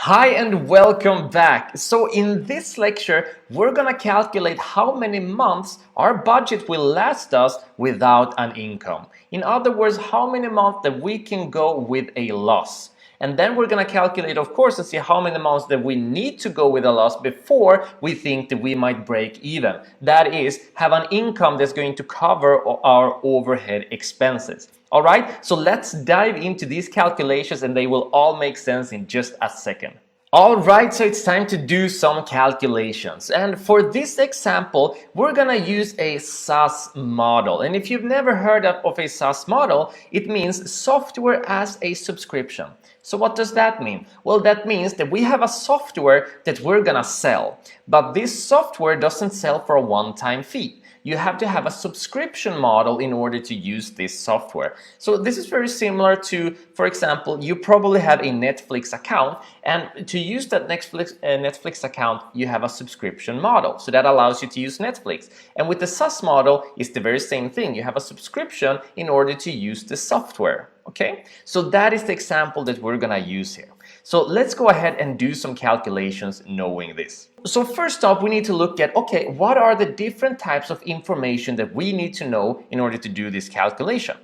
Hi and welcome back. So in this lecture, we're gonna calculate how many months our budget will last us without an income. In other words, how many months that we can go with a loss. And then we're gonna calculate, of course, and see how many months that we need to go with a loss before we think that we might break even. That is, have an income that's going to cover our overhead expenses. All right, so let's dive into these calculations and they will all make sense in just a second. All right, so it's time to do some calculations. And for this example, we're gonna use a SaaS model. And if you've never heard of a SaaS model, it means software as a subscription. So what does that mean? Well, that means that we have a software that we're gonna sell, but this software doesn't sell for a one-time fee. You have to have a subscription model in order to use this software. So this is very similar to, for example, you probably have a Netflix account, and to use that Netflix account, you have a subscription model. So that allows you to use Netflix. And with the SaaS model, it's the very same thing. You have a subscription in order to use the software. Okay, so that is the example that we're gonna use here. So let's go ahead and do some calculations knowing this. So first off, we need to look at, okay, what are the different types of information that we need to know in order to do this calculation?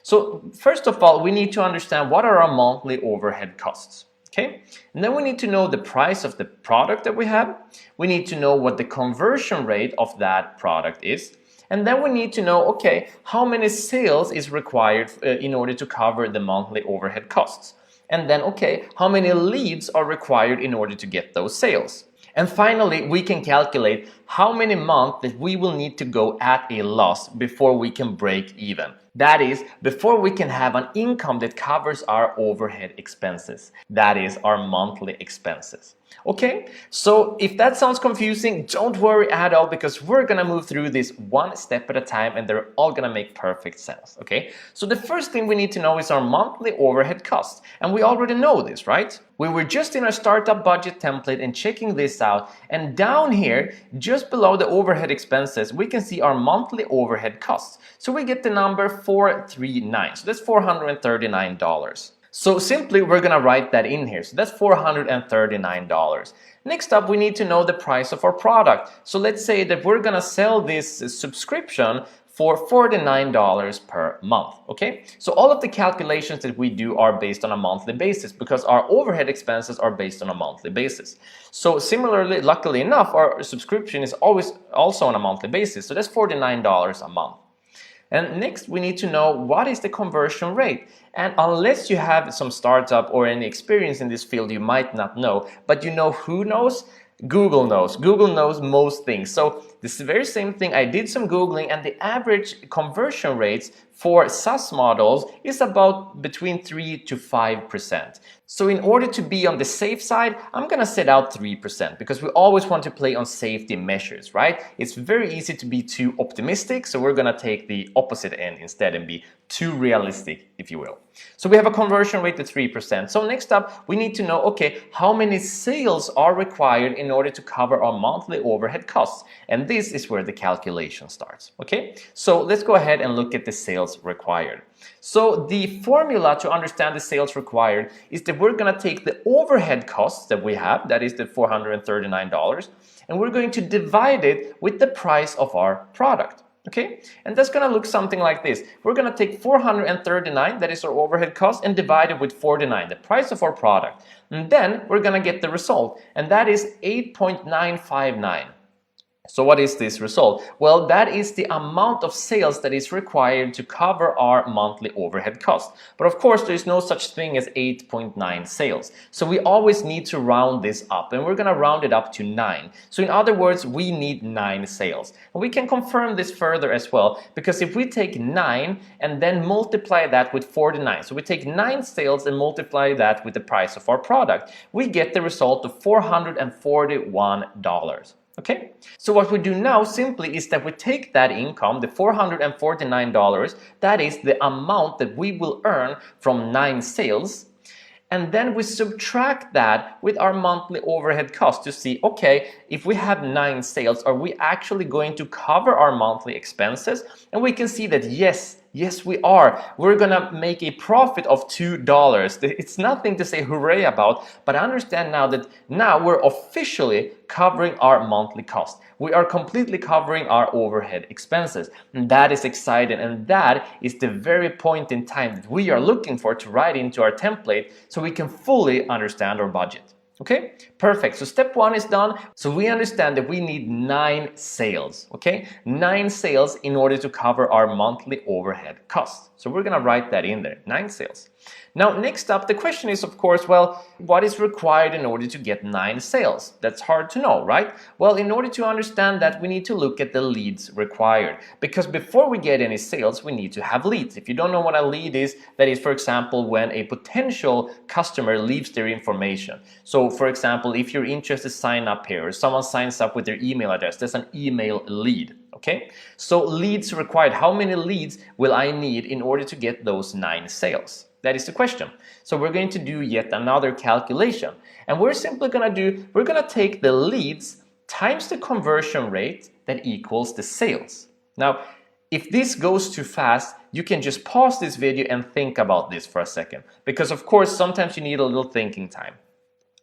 So first of all, we need to understand what are our monthly overhead costs. Okay, and then we need to know the price of the product that we have. We need to know what the conversion rate of that product is. And then we need to know, okay, how many sales is required in order to cover the monthly overhead costs. And then, okay, how many leads are required in order to get those sales. And finally, we can calculate how many months that we will need to go at a loss before we can break even. That is, before we can have an income that covers our overhead expenses. That is, our monthly expenses. Okay, so if that sounds confusing, don't worry at all, because we're gonna move through this one step at a time and they're all gonna make perfect sense. Okay, so the first thing we need to know is our monthly overhead costs, and we already know this, right? We were just in our startup budget template and checking this out, and down here, just below the overhead expenses, we can see our monthly overhead costs. So we get the number 439, so that's $439. So simply, we're gonna write that in here. So that's $439. Next up, we need to know the price of our product. So let's say that we're gonna sell this subscription for $49 per month, okay? So all of the calculations that we do are based on a monthly basis because our overhead expenses are based on a monthly basis. So similarly, luckily enough, our subscription is always also on a monthly basis. So that's $49 a month. And next, we need to know what is the conversion rate. And unless you have some startup or any experience in this field, you might not know. But you know who knows? Google knows. Google knows most things. So this is the very same thing. I did some Googling, and the average conversion rates for SaaS models is about between 3 to 5%. So in order to be on the safe side, I'm gonna set out 3% because we always want to play on safety measures, right? It's very easy to be too optimistic, so we're gonna take the opposite end instead and be too realistic, if you will. So we have a conversion rate of 3%. So next up, we need to know, okay, how many sales are required in order to cover our monthly overhead costs? And this is where the calculation starts, okay? So let's go ahead and look at the sales required. So the formula to understand the sales required is that we're gonna take the overhead costs that we have, that is the $439, and we're going to divide it with the price of our product. Okay, and that's gonna look something like this. We're gonna take 439, that is our overhead cost, and divide it with 49, the price of our product. And then we're gonna get the result, and that is 8.959. So what is this result? Well, that is the amount of sales that is required to cover our monthly overhead cost. But of course, there is no such thing as 8.9 sales. So we always need to round this up, and we're gonna round it up to 9. So in other words, we need 9 sales. And we can confirm this further as well, because if we take 9 and then multiply that with 49, so we take 9 sales and multiply that with the price of our product, we get the result of $441. Okay, so what we do now simply is that we take that income, the $449, that is the amount that we will earn from 9 sales, and then we subtract that with our monthly overhead cost to see, okay, if we have 9 sales, are we actually going to cover our monthly expenses? And we can see that yes, Yes, we are. We're gonna make a profit of $2. It's nothing to say hooray about, but understand now that now we're officially covering our monthly cost. We are completely covering our overhead expenses. And that is exciting, and that is the very point in time that we are looking for to write into our template so we can fully understand our budget. Okay, perfect. So step one is done. So we understand that we need 9 sales, okay? 9 sales in order to cover our monthly overhead costs. So we're gonna write that in there, 9 sales. Now, next up, the question is, of course, well, what is required in order to get 9 sales? That's hard to know, right? Well, in order to understand that, we need to look at the leads required. Because before we get any sales, we need to have leads. If you don't know what a lead is, that is, for example, when a potential customer leaves their information. So, for example, if you're interested, sign up here, or someone signs up with their email address, that's an email lead. Okay, so leads required. How many leads will I need in order to get those 9 sales? That is the question. So we're going to do yet another calculation. And we're simply going to do, we're going to take the leads times the conversion rate that equals the sales. Now, if this goes too fast, you can just pause this video and think about this for a second. Because of course, sometimes you need a little thinking time.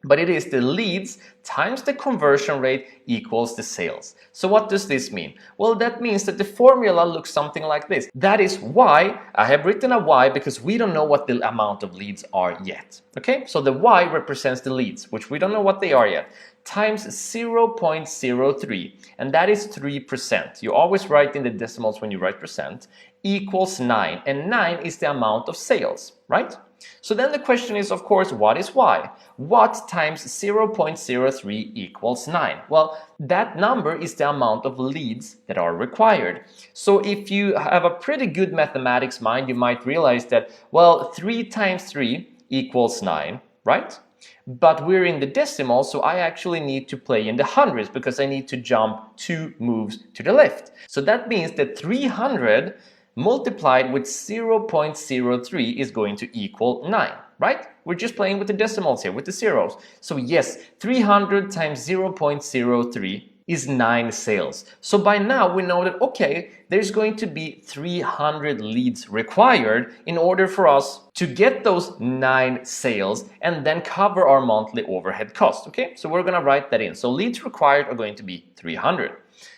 But it is the leads times the conversion rate equals the sales. So what does this mean? Well, that means that the formula looks something like this. That is why I have written a Y, because we don't know what the amount of leads are yet. Okay, so the Y represents the leads, which we don't know what they are yet, times 0.03, and that is 3%. You always write in the decimals when you write percent, equals 9, and 9 is the amount of sales, right? So then the question is, of course, what is Y? What times 0.03 equals 9? Well, that number is the amount of leads that are required. So if you have a pretty good mathematics mind, you might realize that, well, 3 times 3 equals 9, right? But we're in the decimal, so I actually need to play in the hundreds because I need to jump 2 moves to the left. So that means that 300 multiplied with 0.03 is going to equal 9, right? We're just playing with the decimals here, with the zeros. So yes, 300 times 0.03 is 9 sales. So by now we know that, okay, there's going to be 300 leads required in order for us to get those 9 sales and then cover our monthly overhead cost, okay? So we're gonna write that in. So leads required are going to be 300.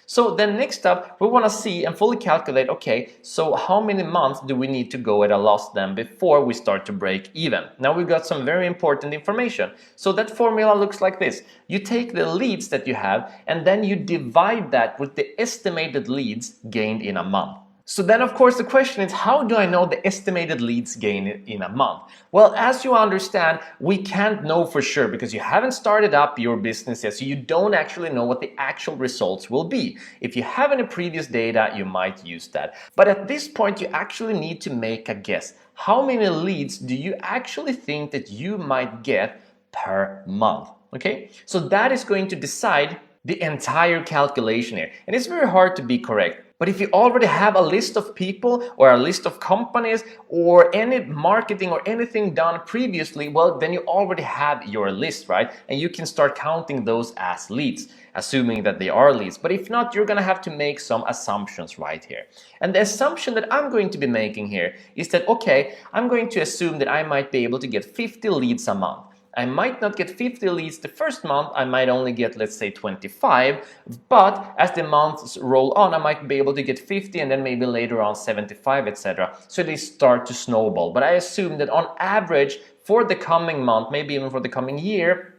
So then next up, we want to see and fully calculate, okay, so how many months do we need to go at a loss then before we start to break even? Now we've got some very important information. So that formula looks like this. You take the leads that you have and then you divide that with the estimated leads gained in a month. So then, of course, the question is, how do I know the estimated leads gained in a month? Well, as you understand, we can't know for sure because you haven't started up your business yet, so you don't actually know what the actual results will be. If you have any previous data, you might use that. But at this point, you actually need to make a guess. How many leads do you actually think that you might get per month? Okay, so that is going to decide the entire calculation here. And it's very hard to be correct. But if you already have a list of people or a list of companies or any marketing or anything done previously, well, then you already have your list, right? And you can start counting those as leads, assuming that they are leads. But if not, you're gonna have to make some assumptions right here. And the assumption that I'm going to be making here is that, okay, I'm going to assume that I might be able to get 50 leads a month. I might not get 50 leads the first month, I might only get, let's say, 25, but as the months roll on, I might be able to get 50 and then maybe later on 75, etc. So they start to snowball. But I assume that on average, for the coming month, maybe even for the coming year,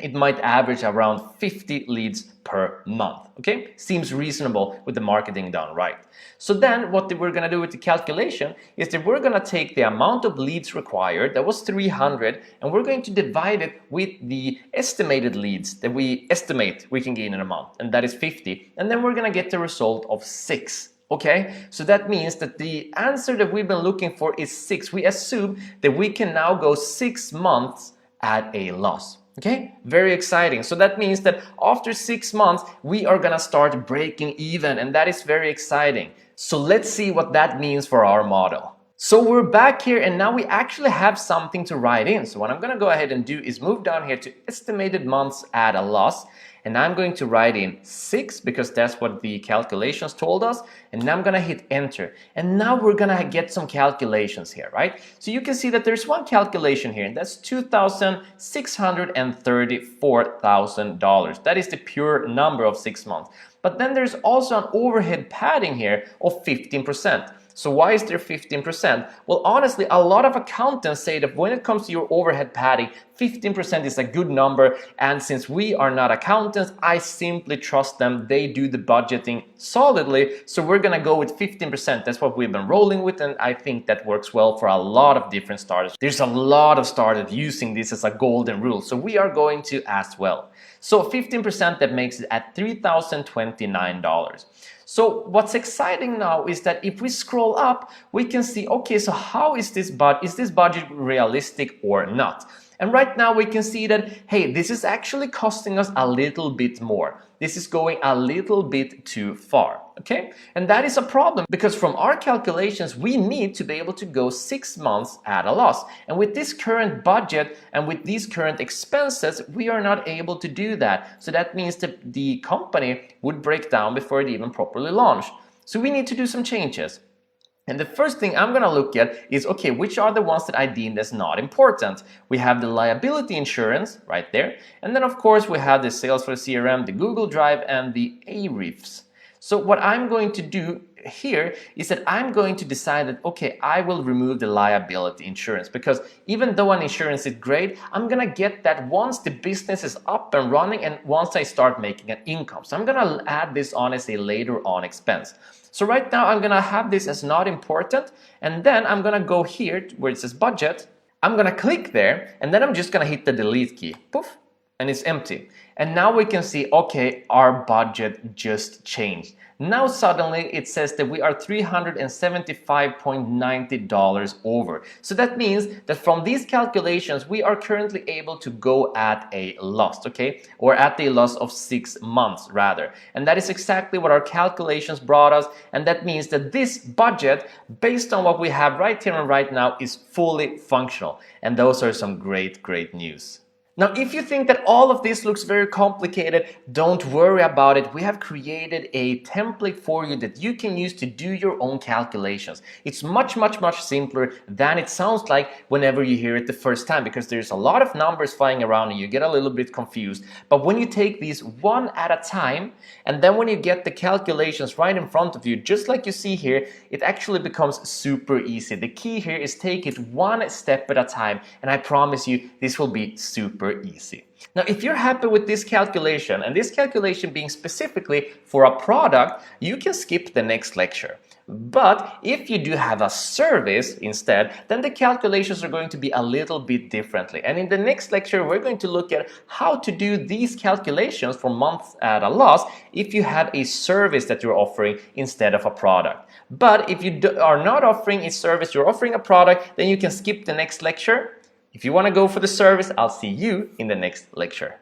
it might average around 50 leads per month, okay? Seems reasonable with the marketing done right. So then what we're gonna do with the calculation is that we're gonna take the amount of leads required, that was 300, and we're going to divide it with the estimated leads that we estimate we can gain in a month, and that is 50, and then we're gonna get the result of 6. Okay, so that means that the answer that we've been looking for is 6. We assume that we can now go 6 months at a loss. Okay, very exciting. So that means that after 6 months, we are gonna start breaking even, and that is very exciting. So let's see what that means for our model. So we're back here and now we actually have something to write in. So what I'm going to go ahead and do is move down here to estimated months at a loss. And I'm going to write in 6 because that's what the calculations told us. And now I'm going to hit enter. And now we're going to get some calculations here, right? So you can see that there's one calculation here, and that's $2,634,000. That is the pure number of 6 months. But then there's also an overhead padding here of 15%. So why is there 15%? Well, honestly, a lot of accountants say that when it comes to your overhead padding, 15% is a good number. And since we are not accountants, I simply trust them. They do the budgeting solidly. So we're going to go with 15%. That's what we've been rolling with. And I think that works well for a lot of different startups. There's a lot of startups using this as a golden rule. So we are going to as well. So 15%, that makes it at $3,029. So what's exciting now is that if we scroll up, we can see, okay, so how is this budget realistic or not? And right now we can see that, hey, this is actually costing us a little bit more. This is going a little bit too far, okay? And that is a problem because from our calculations, we need to be able to go 6 months at a loss. And with this current budget and with these current expenses, we are not able to do that. So that means that the company would break down before it even properly launched. So we need to do some changes. And the first thing I'm going to look at is, okay, which are the ones that I deemed as not important? We have the liability insurance right there. And then, of course, we have the Salesforce CRM, the Google Drive, and the Ahrefs. So what I'm going to do here is that I'm going to decide that, okay, I will remove the liability insurance because even though an insurance is great, I'm going to get that once the business is up and running and once I start making an income. So I'm going to add this on as a later on expense. So right now I'm going to have this as not important, and then I'm going to go here where it says budget. I'm going to click there, and then I'm just going to hit the delete key. Poof, and it's empty. And now we can see, okay, our budget just changed. Now suddenly it says that we are $375.90 over. So that means that from these calculations, we are currently able to go at a loss, okay? Or at a loss of 6 months rather. And that is exactly what our calculations brought us. And that means that this budget, based on what we have right here and right now, is fully functional. And those are some great, great news. Now, if you think that all of this looks very complicated, don't worry about it. We have created a template for you that you can use to do your own calculations. It's much, much, much simpler than it sounds like whenever you hear it the first time, because there's a lot of numbers flying around and you get a little bit confused. But when you take these one at a time, and then when you get the calculations right in front of you, just like you see here, it actually becomes super easy. The key here is take it one step at a time, and I promise you, this will be super easy. Now, if you're happy with this calculation, and this calculation being specifically for a product, you can skip the next lecture. But if you do have a service instead, then the calculations are going to be a little bit differently. And in the next lecture, we're going to look at how to do these calculations for months at a loss if you have a service that you're offering instead of a product. But if you are not offering a service, you're offering a product, then you can skip the next lecture. If you want to go for the service, I'll see you in the next lecture.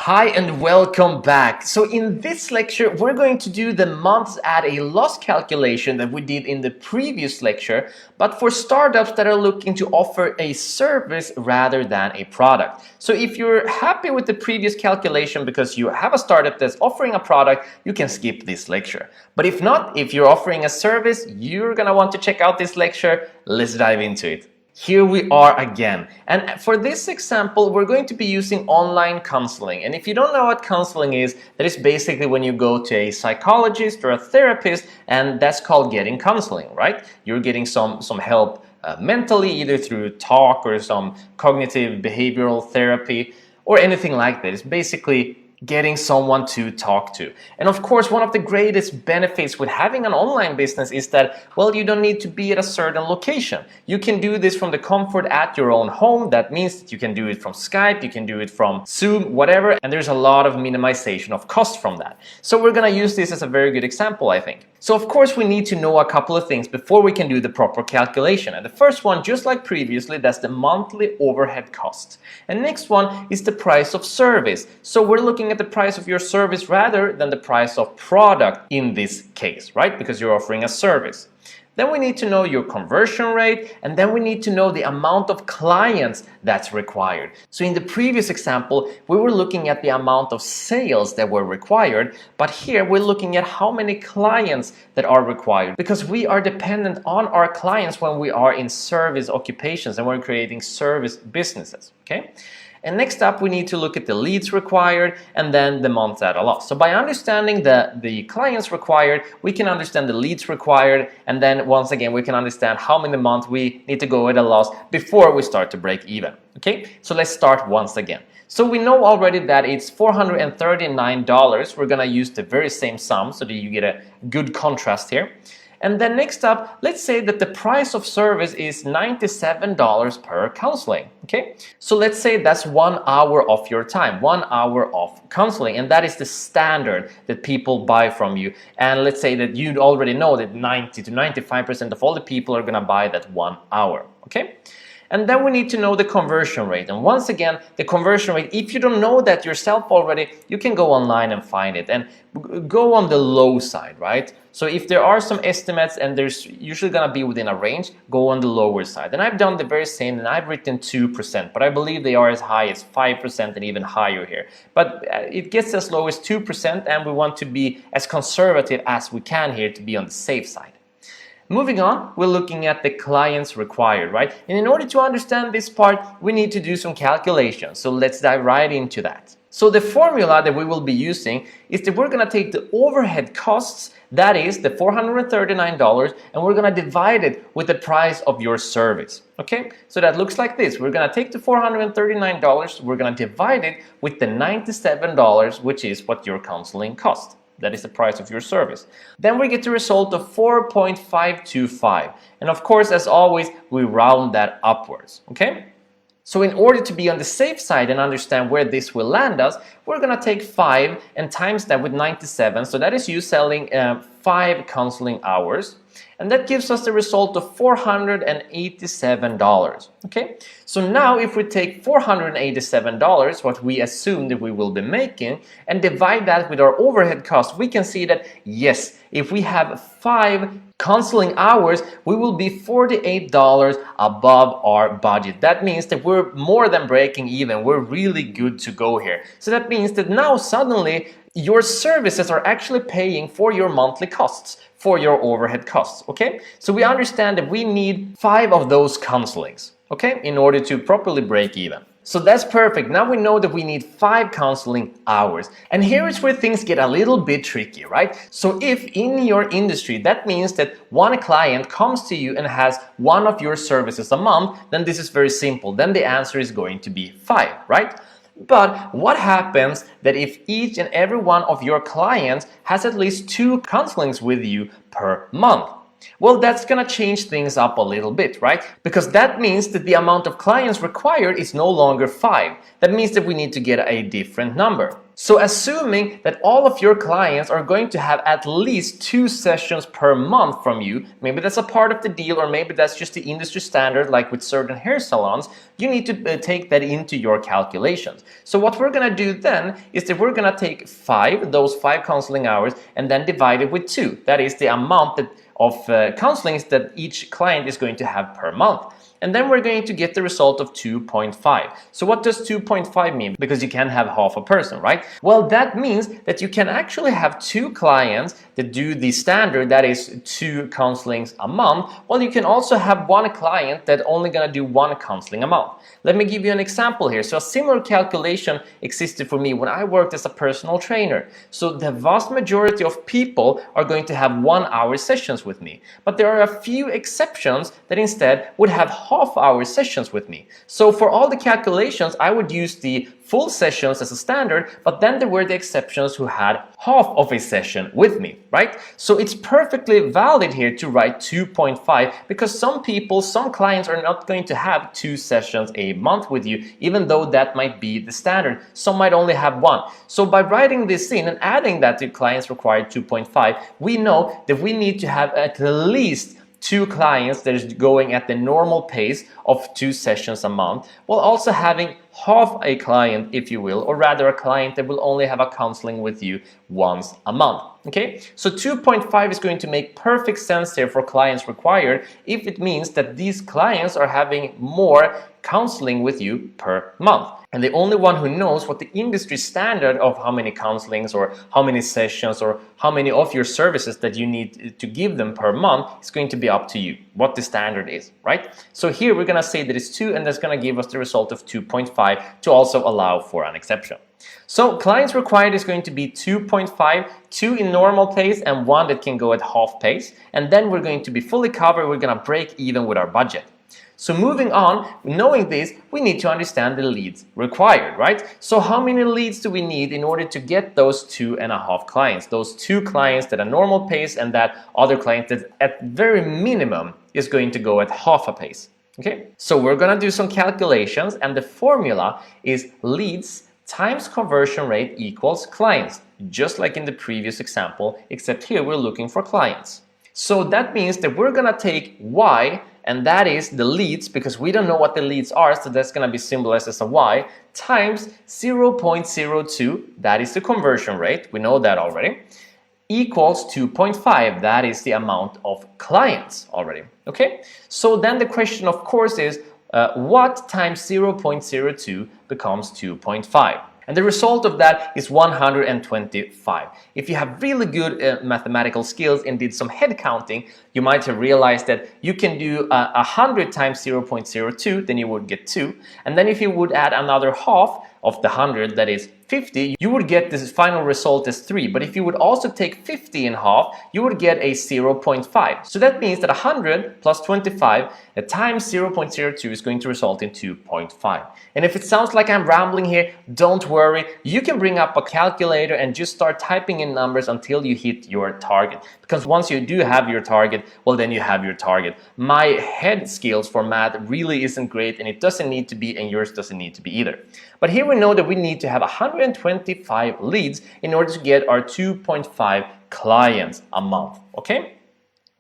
Hi and welcome back. So in this lecture, we're going to do the months at a loss calculation that we did in the previous lecture, but for startups that are looking to offer a service rather than a product. So if you're happy with the previous calculation because you have a startup that's offering a product, you can skip this lecture. But if not, if you're offering a service, you're gonna want to check out this lecture. Let's dive into it. Here we are again, and for this example we're going to be using online counseling. And if you don't know what counseling is, that is basically when you go to a psychologist or a therapist, and that's called getting counseling, right? You're getting some help mentally, either through talk or some cognitive behavioral therapy or anything like that. It's basically getting someone to talk to. And of course, one of the greatest benefits with having an online business is that, well, you don't need to be at a certain location. You can do this from the comfort at your own home. That means that you can do it from Skype, you can do it from Zoom, whatever, and there's a lot of minimization of cost from that. So we're gonna use this as a very good example, I think. So of course we need to know a couple of things before we can do the proper calculation. And the first one, just like previously, that's the monthly overhead cost. And next one is the price of service. So we're looking at the price of your service rather than the price of product in this case, right? Because you're offering a service. Then we need to know your conversion rate, and then we need to know the amount of clients that's required. So in the previous example, we were looking at the amount of sales that were required, but here we're looking at how many clients that are required, because we are dependent on our clients when we are in service occupations and we're creating service businesses, okay? And next up, we need to look at the leads required and then the months at a loss. So by understanding the clients required, we can understand the leads required, and then once again, we can understand how many months we need to go at a loss before we start to break even. Okay, so let's start once again. So we know already that it's $439. We're gonna use the very same sum so that you get a good contrast here. And then next up, let's say that the price of service is $97 per counseling, okay? So let's say that's 1 hour of your time, 1 hour of counseling, and that is the standard that people buy from you. And let's say that you already know that 90 to 95% of all the people are gonna buy that 1 hour, okay? And then we need to know the conversion rate. And once again, the conversion rate, if you don't know that yourself already, you can go online and find it and go on the low side, right? So if there are some estimates and there's usually gonna be within a range, go on the lower side. And I've done the very same, and I've written 2%, but I believe they are as high as 5% and even higher here. But it gets as low as 2%, and we want to be as conservative as we can here to be on the safe side. Moving on, we're looking at the clients required, right? And in order to understand this part, we need to do some calculations. So let's dive right into that. So the formula that we will be using is that we're going to take the overhead costs, that is the $439, and we're going to divide it with the price of your service. Okay, so that looks like this. We're going to take the $439, we're going to divide it with the $97, which is what your counseling costs. That is the price of your service. Then we get the result of 4.525. And of course, as always, we round that upwards, okay? So in order to be on the safe side and understand where this will land us, we're gonna take 5 and times that with 97. So that is you selling 5 counseling hours. And that gives us the result of $487, okay? So now if we take $487, what we assume that we will be making, and divide that with our overhead cost, we can see that, yes, if we have 5 counseling hours, we will be $48 above our budget. That means that we're more than breaking even. We're really good to go here. So that means that now suddenly your services are actually paying for your monthly costs, for your overhead costs, okay? So we understand that we need 5 of those counselings, okay, in order to properly break even. So that's perfect. Now we know that we need 5 counseling hours. And here is where things get a little bit tricky, right? So if in your industry, that means that one client comes to you and has one of your services a month, then this is very simple. Then the answer is going to be 5, right? But what happens that if each and every one of your clients has at least 2 counselings with you per month? Well, that's gonna change things up a little bit, right? Because that means that the amount of clients required is no longer 5. That means that we need to get a different number. So assuming that all of your clients are going to have at least 2 sessions per month from you, maybe that's a part of the deal, or maybe that's just the industry standard like with certain hair salons, you need to take that into your calculations. So what we're gonna do then is that we're gonna take those 5 counseling hours, and then divide it with 2. That is the amount of counselings that each client is going to have per month. And then we're going to get the result of 2.5. So what does 2.5 mean? Because you can have half a person, right? Well, that means that you can actually have 2 clients that do the standard, that is 2 counselings a month, while you can also have 1 client that only gonna do 1 counseling a month. Let me give you an example here. So a similar calculation existed for me when I worked as a personal trainer. So the vast majority of people are going to have 1-hour sessions with me. But there are a few exceptions that instead would have half-hour sessions with me. So for all the calculations, I would use the full sessions as a standard, but then there were the exceptions who had half of a session with me, right? So it's perfectly valid here to write 2.5 because some people, some clients are not going to have 2 sessions a month with you, even though that might be the standard. Some might only have 1. So by writing this in and adding that to clients required 2.5, we know that we need to have at least 2 clients that is going at the normal pace of 2 sessions a month, while also having half a client, if you will, or rather a client that will only have a counseling with you once a month. Okay, so 2.5 is going to make perfect sense here for clients required if it means that these clients are having more counseling with you per month. And the only one who knows what the industry standard of how many counselings or how many sessions or how many of your services that you need to give them per month is going to be up to you, what the standard is, right? So here we're going to say that it's 2 and that's going to give us the result of 2.5 to also allow for an exception. So clients required is going to be 2.5, 2 in normal pace and 1 that can go at half pace. And then we're going to be fully covered, we're going to break even with our budget. So moving on, knowing this, we need to understand the leads required, right? So how many leads do we need in order to get those 2.5 clients? Those 2 clients that are normal pace and that other client that at very minimum is going to go at half a pace, okay? So we're gonna do some calculations and the formula is leads times conversion rate equals clients, just like in the previous example, except here we're looking for clients. So that means that we're gonna take Y, and that is the leads, because we don't know what the leads are, so that's going to be symbolized as a Y, times 0.02, that is the conversion rate, we know that already, equals 2.5, that is the amount of clients already, okay? So then the question, of course, is what times 0.02 becomes 2.5? And the result of that is 125. If you have really good mathematical skills and did some head counting, you might have realized that you can do 100 times 0.02, then you would get 2. And then if you would add another half of the 100, that is 50, you would get this final result as 3. But if you would also take 50 in half, you would get a 0.5. So that means that 100 plus 25 times 0.02 is going to result in 2.5. And if it sounds like I'm rambling here, don't worry. You can bring up a calculator and just start typing in numbers until you hit your target. Because once you do have your target, well, then you have your target. My head skills for math really isn't great, and it doesn't need to be, and yours doesn't need to be either. But here we know that we need to have 125 leads in order to get our 2.5 clients a month, okay?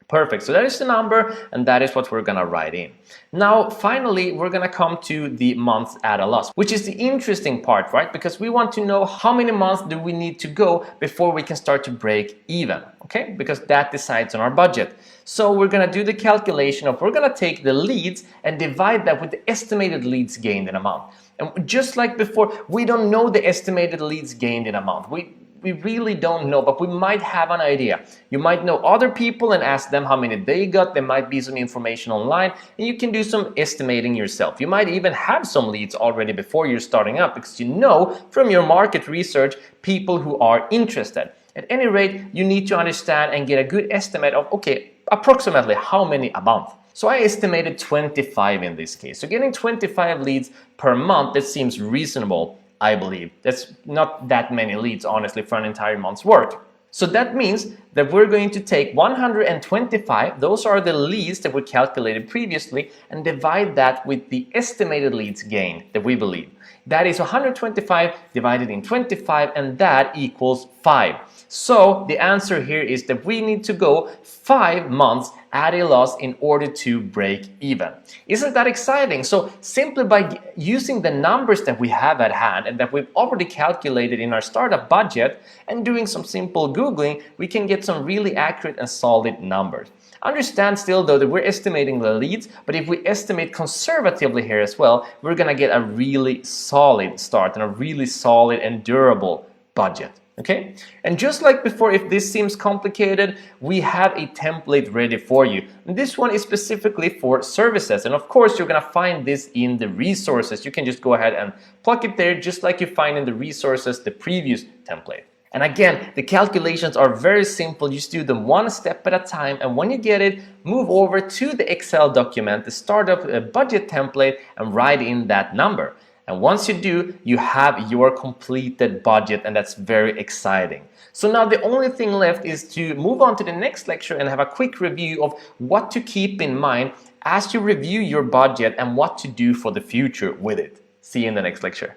Perfect, so that is the number and that is what we're gonna write in. Now, finally, we're gonna come to the months at a loss, which is the interesting part, right? Because we want to know how many months do we need to go before we can start to break even, okay? Because that decides on our budget. So we're gonna do the calculation of, we're gonna take the leads and divide that with the estimated leads gained in a month. And just like before, we don't know the estimated leads gained in a month. We really don't know, but we might have an idea. You might know other people and ask them how many they got. There might be some information online and you can do some estimating yourself. You might even have some leads already before you're starting up because you know from your market research people who are interested. At any rate, you need to understand and get a good estimate of, okay, approximately how many a month. So I estimated 25 in this case. So getting 25 leads per month, that seems reasonable. I believe. That's not that many leads, honestly, for an entire month's work. So that means that we're going to take 125, those are the leads that we calculated previously, and divide that with the estimated leads gained that we believe. That is 125 divided in 25, and that equals 5. So the answer here is that we need to go 5 months at a loss in order to break even. Isn't that exciting? So simply by using the numbers that we have at hand and that we've already calculated in our startup budget and doing some simple Googling, we can get some really accurate and solid numbers. Understand still though that we're estimating the leads, but if we estimate conservatively here as well, we're gonna get a really solid start and a really solid and durable budget. Okay, and just like before, if this seems complicated, we have a template ready for you. And this one is specifically for services, and of course you're gonna find this in the resources. You can just go ahead and plug it there just like you find in the resources the previous template. And again, the calculations are very simple. You just do them one step at a time, and when you get it, move over to the Excel document, the startup budget template, and write in that number. And once you do, you have your completed budget, and that's very exciting. So now the only thing left is to move on to the next lecture and have a quick review of what to keep in mind as you review your budget and what to do for the future with it. See you in the next lecture.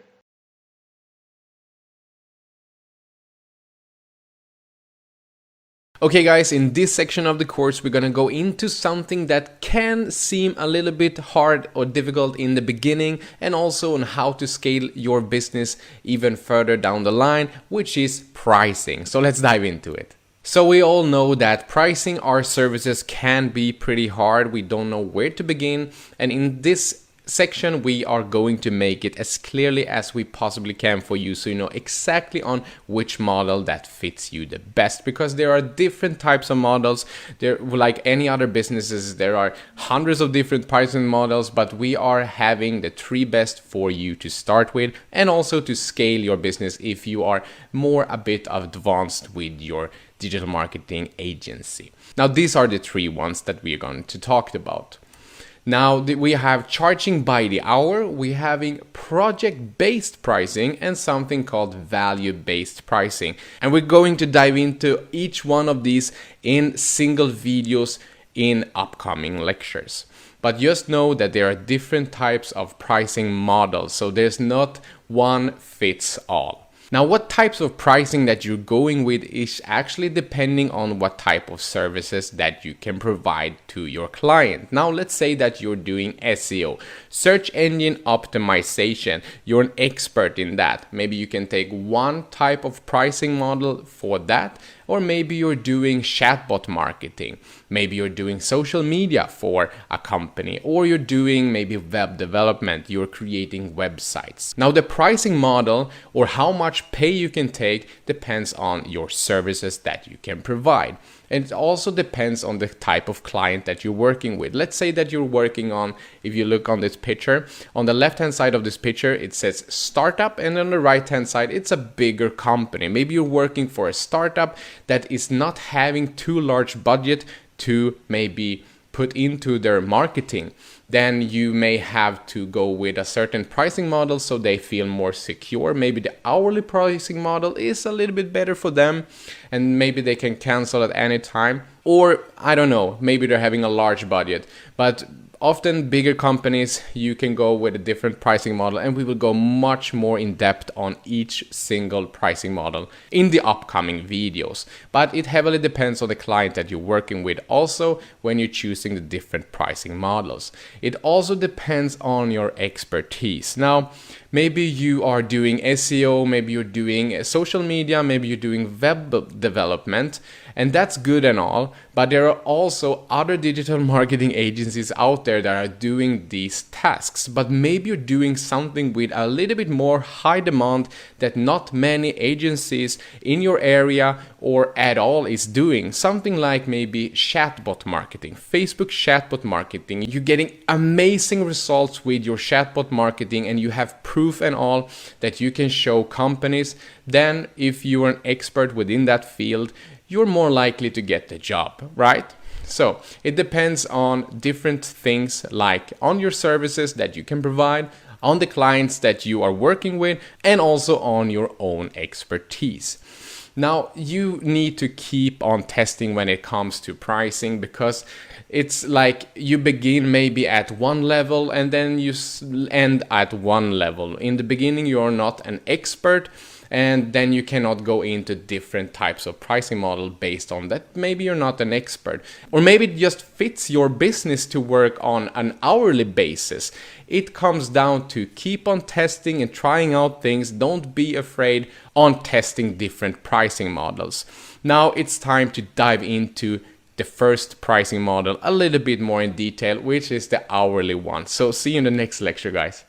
Okay guys, in this section of the course we're gonna go into something that can seem a little bit hard or difficult in the beginning, and also on how to scale your business even further down the line, which is pricing. So let's dive into it. So we all know that pricing our services can be pretty hard. We don't know where to begin, and in this section we are going to make it as clearly as we possibly can for you, so you know exactly on which model that fits you the best, because there are different types of models. There, like any other businesses, there are hundreds of different pricing models, but we are having the 3 best for you to start with, and also to scale your business if you are more a bit advanced with your digital marketing agency. Now these are the 3 ones that we are going to talk about. Now we have charging by the hour, we having project-based pricing, and something called value-based pricing. And we're going to dive into each one of these in single videos in upcoming lectures. But just know that there are different types of pricing models, so there's not one fits all. Now, what types of pricing that you're going with is actually depending on what type of services that you can provide to your client. Now, let's say that you're doing SEO, search engine optimization. You're an expert in that. Maybe you can take one type of pricing model for that. Or maybe you're doing chatbot marketing. Maybe you're doing social media for a company, or you're doing maybe web development. You're creating websites. Now the pricing model, or how much pay you can take, depends on your services that you can provide. And it also depends on the type of client that you're working with. Let's say that you're working on, if you look on this picture, on the left hand side of this picture it says startup, and on the right hand side it's a bigger company. Maybe you're working for a startup that is not having too large budget to maybe put into their marketing. Then you may have to go with a certain pricing model so they feel more secure. Maybe the hourly pricing model is a little bit better for them, and maybe they can cancel at any time. Or I don't know, maybe they're having a large budget. But often bigger companies, you can go with a different pricing model, and we will go much more in depth on each single pricing model in the upcoming videos. But it heavily depends on the client that you're working with also when you're choosing the different pricing models. It also depends on your expertise. Now, maybe you are doing SEO, maybe you're doing social media, maybe you're doing web development, and that's good and all, but there are also other digital marketing agencies out there that are doing these tasks. But maybe you're doing something with a little bit more high demand that not many agencies in your area or at all is doing. Something like maybe chatbot marketing, Facebook chatbot marketing. You're getting amazing results with your chatbot marketing, and you have proof and all that you can show companies. Then if you're an expert within that field, you're more likely to get the job, right? So it depends on different things, like on your services that you can provide, on the clients that you are working with, and also on your own expertise. Now you need to keep on testing when it comes to pricing, because it's like you begin maybe at one level and then you end at one level. In the beginning you're not an expert, and then you cannot go into different types of pricing model based on that. Maybe you're not an expert, or maybe it just fits your business to work on an hourly basis. It comes down to keep on testing and trying out things. Don't be afraid on testing different pricing models. Now it's time to dive into the first pricing model a little bit more in detail, which is the hourly one. So see you in the next lecture, guys.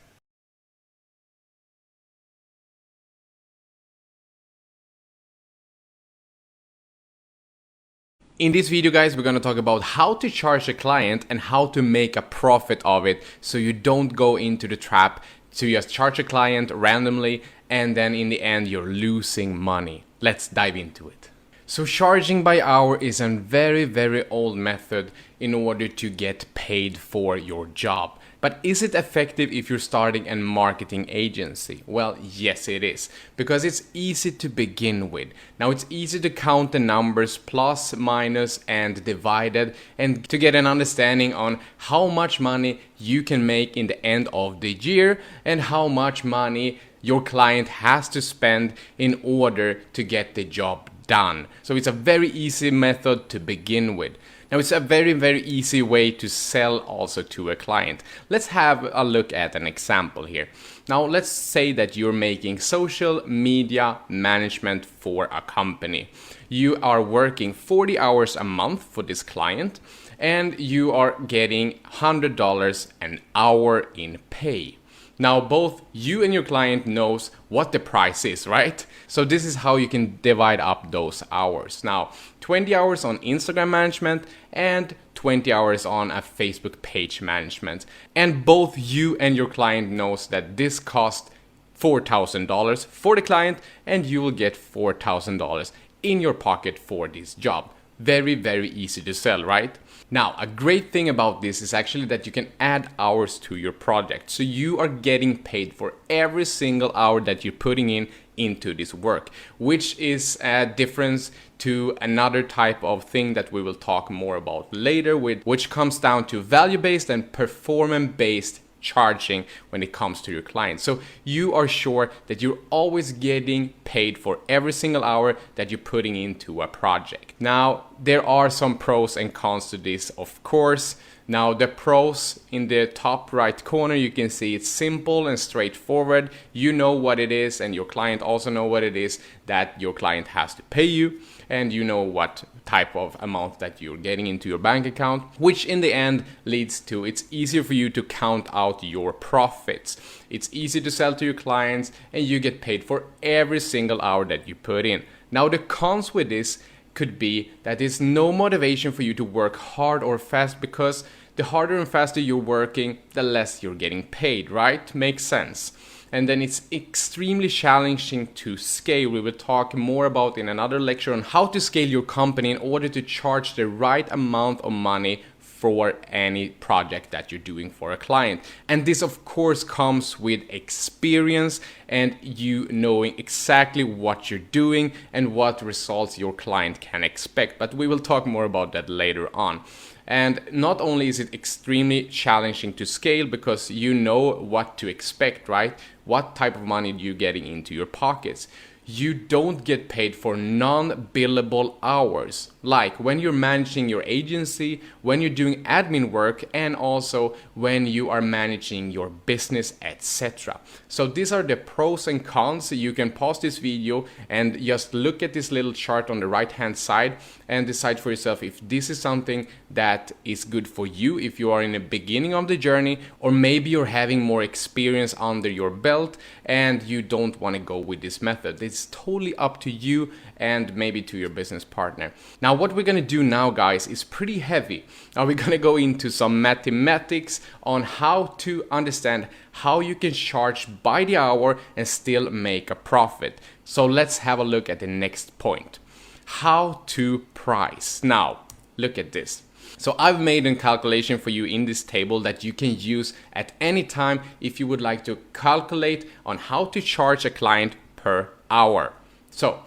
In this video, guys, we're going to talk about how to charge a client and how to make a profit of it, so you don't go into the trap to just charge a client randomly and then in the end you're losing money. Let's dive into it. So charging by hour is a very old method in order to get paid for your job. But is it effective if you're starting a marketing agency? Well, yes it is, because it's easy to begin with. Now it's easy to count the numbers plus, minus and divided, and to get an understanding on how much money you can make in the end of the year and how much money your client has to spend in order to get the job done. So it's a very easy method to begin with. Now it's a very easy way to sell also to a client. Let's have a look at an example here. Now let's say that you're making social media management for a company. You are working 40 hours a month for this client and you are getting $100 an hour in pay. Now both you and your client knows what the price is, right? So this is how you can divide up those hours. Now 20 hours on Instagram management and 20 hours on a Facebook page management. And both you and your client knows that this costs $4,000 for the client and you will get $4,000 in your pocket for this job. Very easy to sell, right? Now, a great thing about this is actually that you can add hours to your project. So you are getting paid for every single hour that you're putting into this work, which is a difference to another type of thing that we will talk more about later, which comes down to value-based and performance-based charging when it comes to your clients. So you are sure that you're always getting paid for every single hour that you're putting into a project. Now, there are some pros and cons to this, of course. Now, the pros in the top right corner, you can see it's simple and straightforward. You know what it is and your client also know what it is that your client has to pay you, and you know what type of amount that you're getting into your bank account, which in the end leads to it's easier for you to count out your profits. It's easy to sell to your clients and you get paid for every single hour that you put in. Now the cons with this could be that there's no motivation for you to work hard or fast, because the harder and faster you're working, the less you're getting paid, right? Makes sense. And then it's extremely challenging to scale. We will talk more about in another lecture on how to scale your company in order to charge the right amount of money for any project that you're doing for a client. And this of course comes with experience and you knowing exactly what you're doing and what results your client can expect. But we will talk more about that later on. And not only is it extremely challenging to scale because you know what to expect, right? What type of money are you getting into your pockets? You don't get paid for non-billable hours, like when you're managing your agency, when you're doing admin work, and also when you are managing your business, etc. So these are the pros and cons. You can pause this video and just look at this little chart on the right hand side and decide for yourself if this is something that is good for you, if you are in the beginning of the journey, or maybe you're having more experience under your belt and you don't want to go with this method. It's totally up to you and maybe to your business partner. Now what we're gonna do now, guys, is pretty heavy. Now we're gonna go into some mathematics on how to understand how you can charge by the hour and still make a profit. So let's have a look at the next point. How to price. Now look at this. So I've made a calculation for you in this table that you can use at any time if you would like to calculate on how to charge a client per hour. So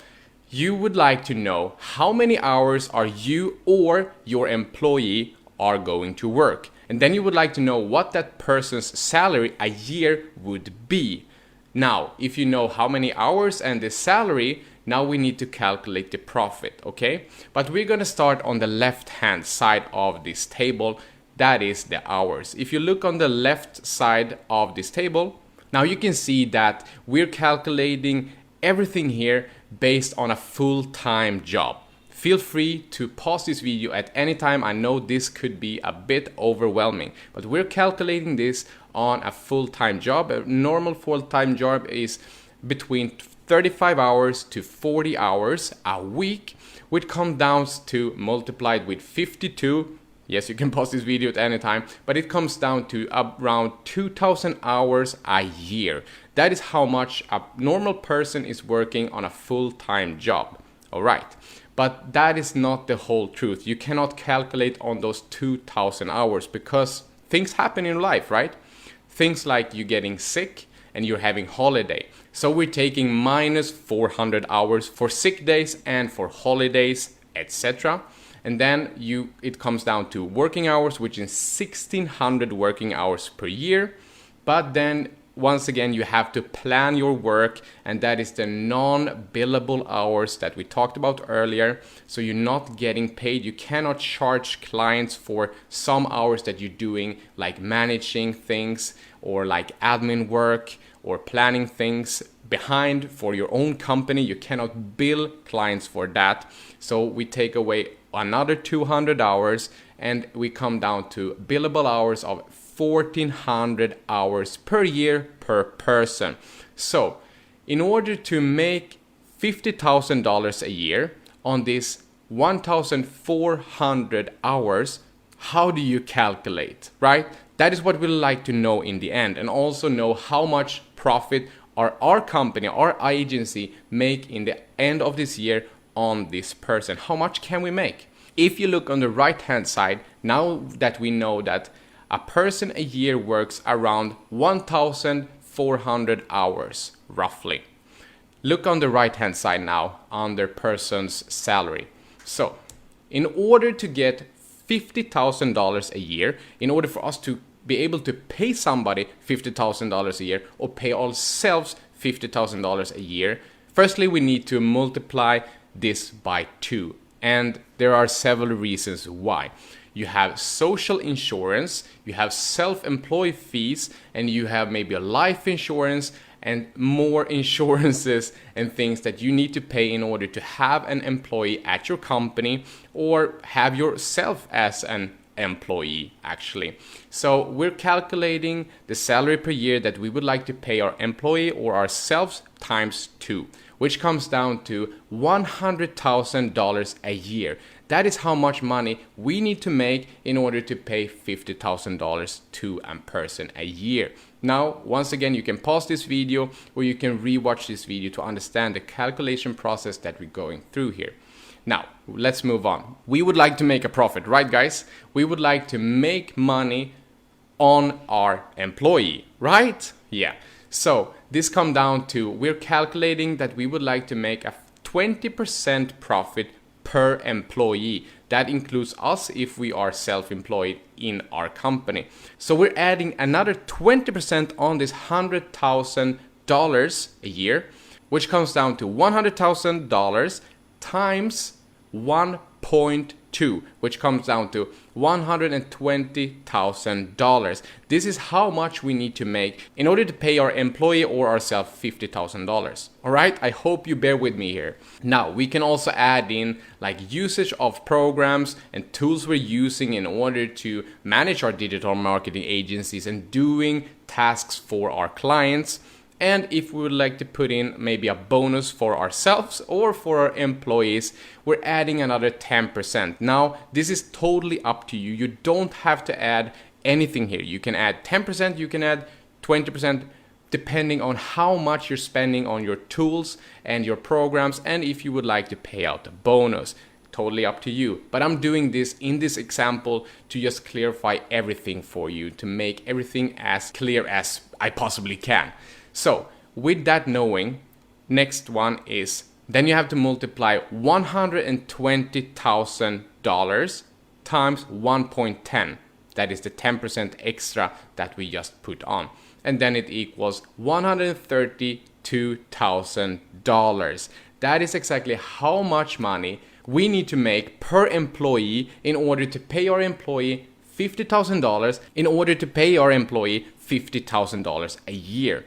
you would like to know how many hours are you or your employee are going to work. And then you would like to know what that person's salary a year would be. Now, if you know how many hours and the salary, now we need to calculate the profit, okay? But we're gonna start on the left-hand side of this table, that is the hours. If you look on the left side of this table, now you can see that we're calculating everything here based on a full-time job. Feel free to pause this video at any time. I know this could be a bit overwhelming, but we're calculating this on a full-time job. A normal full-time job is between 35 hours to 40 hours a week, which comes down to multiplied with 52 Yes, you can pause this video at any time, but it comes down to around 2,000 hours a year. That is how much a normal person is working on a full-time job. All right. But that is not the whole truth. You cannot calculate on those 2,000 hours because things happen in life, right? Things like you getting sick and you're having holiday. So we're taking minus 400 hours for sick days and for holidays, etc. And then it comes down to working hours, which is 1,600 working hours per year. But then once again, you have to plan your work, and that is the non-billable hours that we talked about earlier. So you're not getting paid. You cannot charge clients for some hours that you're doing, like managing things or like admin work or planning things behind for your own company. You cannot bill clients for that. So we take away another 200 hours and we come down to billable hours of 1,400 hours per year per person. So in order to make $50,000 a year on this 1,400 hours, how do you calculate, right? That is what we'd like to know in the end, and also know how much profit our company, our agency make in the end of this year on this person. How much can we make? If you look on the right hand side, now that we know that a person a year works around 1,400 hours, roughly. Look on the right hand side now under person's salary. So, in order to get $50,000 a year, in order for us to be able to pay somebody $50,000 a year or pay ourselves $50,000 a year, firstly we need to multiply this by 2. And there are several reasons why. You have social insurance, you have self-employed fees, and you have maybe a life insurance and more insurances and things that you need to pay in order to have an employee at your company or have yourself as an employee actually. So we're calculating the salary per year that we would like to pay our employee or ourselves times 2, which comes down to $100,000 a year. That is how much money we need to make in order to pay $50,000 to a person a year. Now, once again, you can pause this video or you can rewatch this video to understand the calculation process that we're going through here. Now, let's move on. We would like to make a profit, right guys? We would like to make money on our employee, right? Yeah. So this comes down to, we're calculating that we would like to make a 20% profit per employee. That includes us if we are self-employed in our company. So we're adding another 20% on this $100,000 a year, which comes down to $100,000 times 1.2, which comes down to $120,000. This is how much we need to make in order to pay our employee or ourselves $50,000. All right, I hope you bear with me here. Now, we can also add in like usage of programs and tools we're using in order to manage our digital marketing agencies and doing tasks for our clients. And if we would like to put in maybe a bonus for ourselves or for our employees, we're adding another 10%. Now, this is totally up to you. You don't have to add anything here. You can add 10%, you can add 20%, depending on how much you're spending on your tools and your programs, and if you would like to pay out a bonus. Totally up to you. But I'm doing this in this example to just clarify everything for you, to make everything as clear as I possibly can. So with that knowing, next one is, then you have to multiply $120,000 times 1.10. That is the 10% extra that we just put on. And then it equals $132,000. That is exactly how much money we need to make per employee in order to pay our employee $50,000, in order to pay our employee $50,000 a year.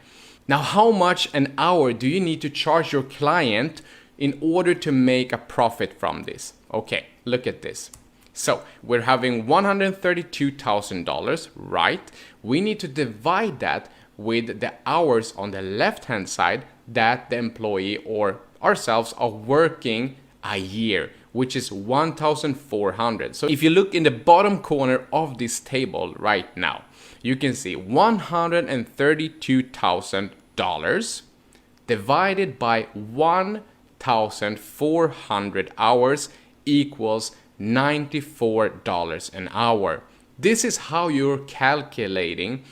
Now, how much an hour do you need to charge your client in order to make a profit from this? Okay, look at this. So we're having $132,000, right? We need to divide that with the hours on the left-hand side that the employee or ourselves are working a year, which is 1,400. So if you look in the bottom corner of this table right now, you can see $132,000 divided by 1,400 hours equals $94 an hour. This is how you're calculating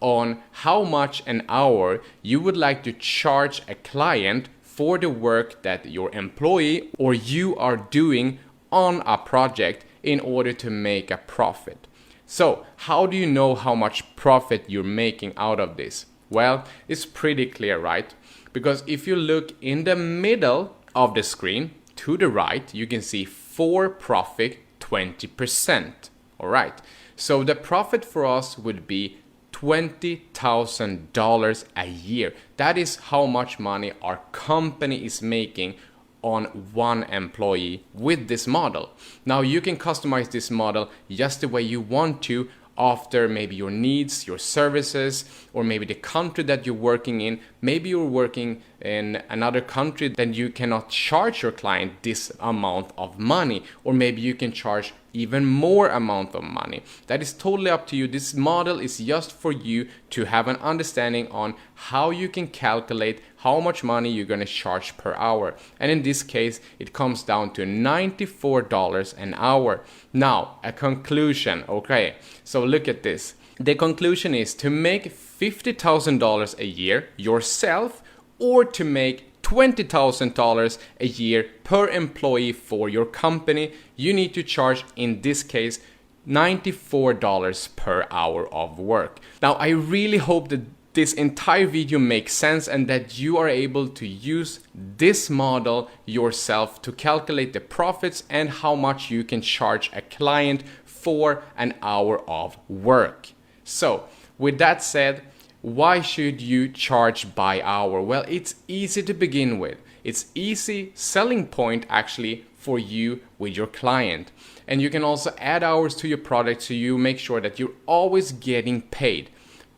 on how much an hour you would like to charge a client for the work that your employee or you are doing on a project in order to make a profit. So how do you know how much profit you're making out of this? Well, it's pretty clear, right? Because if you look in the middle of the screen to the right, you can see for profit 20%. All right. So the profit for us would be $20,000 a year. That is how much money our company is making on one employee with this model. Now you can customize this model just the way you want to after maybe your needs, your services, or maybe the country that you're working in. Maybe you're working in another country, then you cannot charge your client this amount of money, or maybe you can charge even more amount of money. That is totally up to you. This model is just for you to have an understanding on how you can calculate how much money you're going to charge per hour. And in this case, it comes down to $94 an hour. Now, a conclusion. Okay, so look at this. The conclusion is to make $50,000 a year yourself, or to make $20,000 a year per employee for your company, you need to charge, in this case, $94 per hour of work. Now, I really hope that this entire video makes sense and that you are able to use this model yourself to calculate the profits and how much you can charge a client for an hour of work. So, with that said, why should you charge by hour? Well, it's easy to begin with. It's easy selling point actually for you with your client. And you can also add hours to your product so you make sure that you're always getting paid.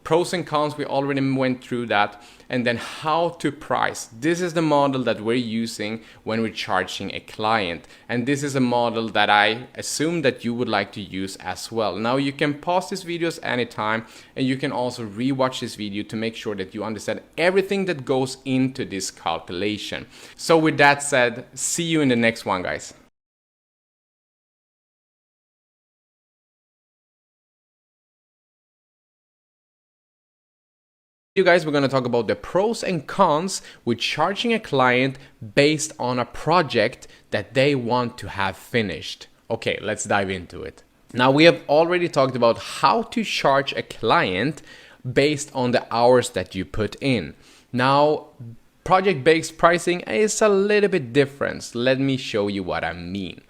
Pros and cons, we already went through that. And then how to price. This is the model that we're using when we're charging a client. And this is a model that I assume that you would like to use as well. Now you can pause these videos anytime, and you can also rewatch this video to make sure that you understand everything that goes into this calculation. So with that said, see you in the next one, guys. You guys, we're going to talk about the pros and cons with charging a client based on a project that they want to have finished. Okay, let's dive into it. Now, we have already talked about how to charge a client based on the hours that you put in. Now, project-based pricing is a little bit different. Let me show you what I mean.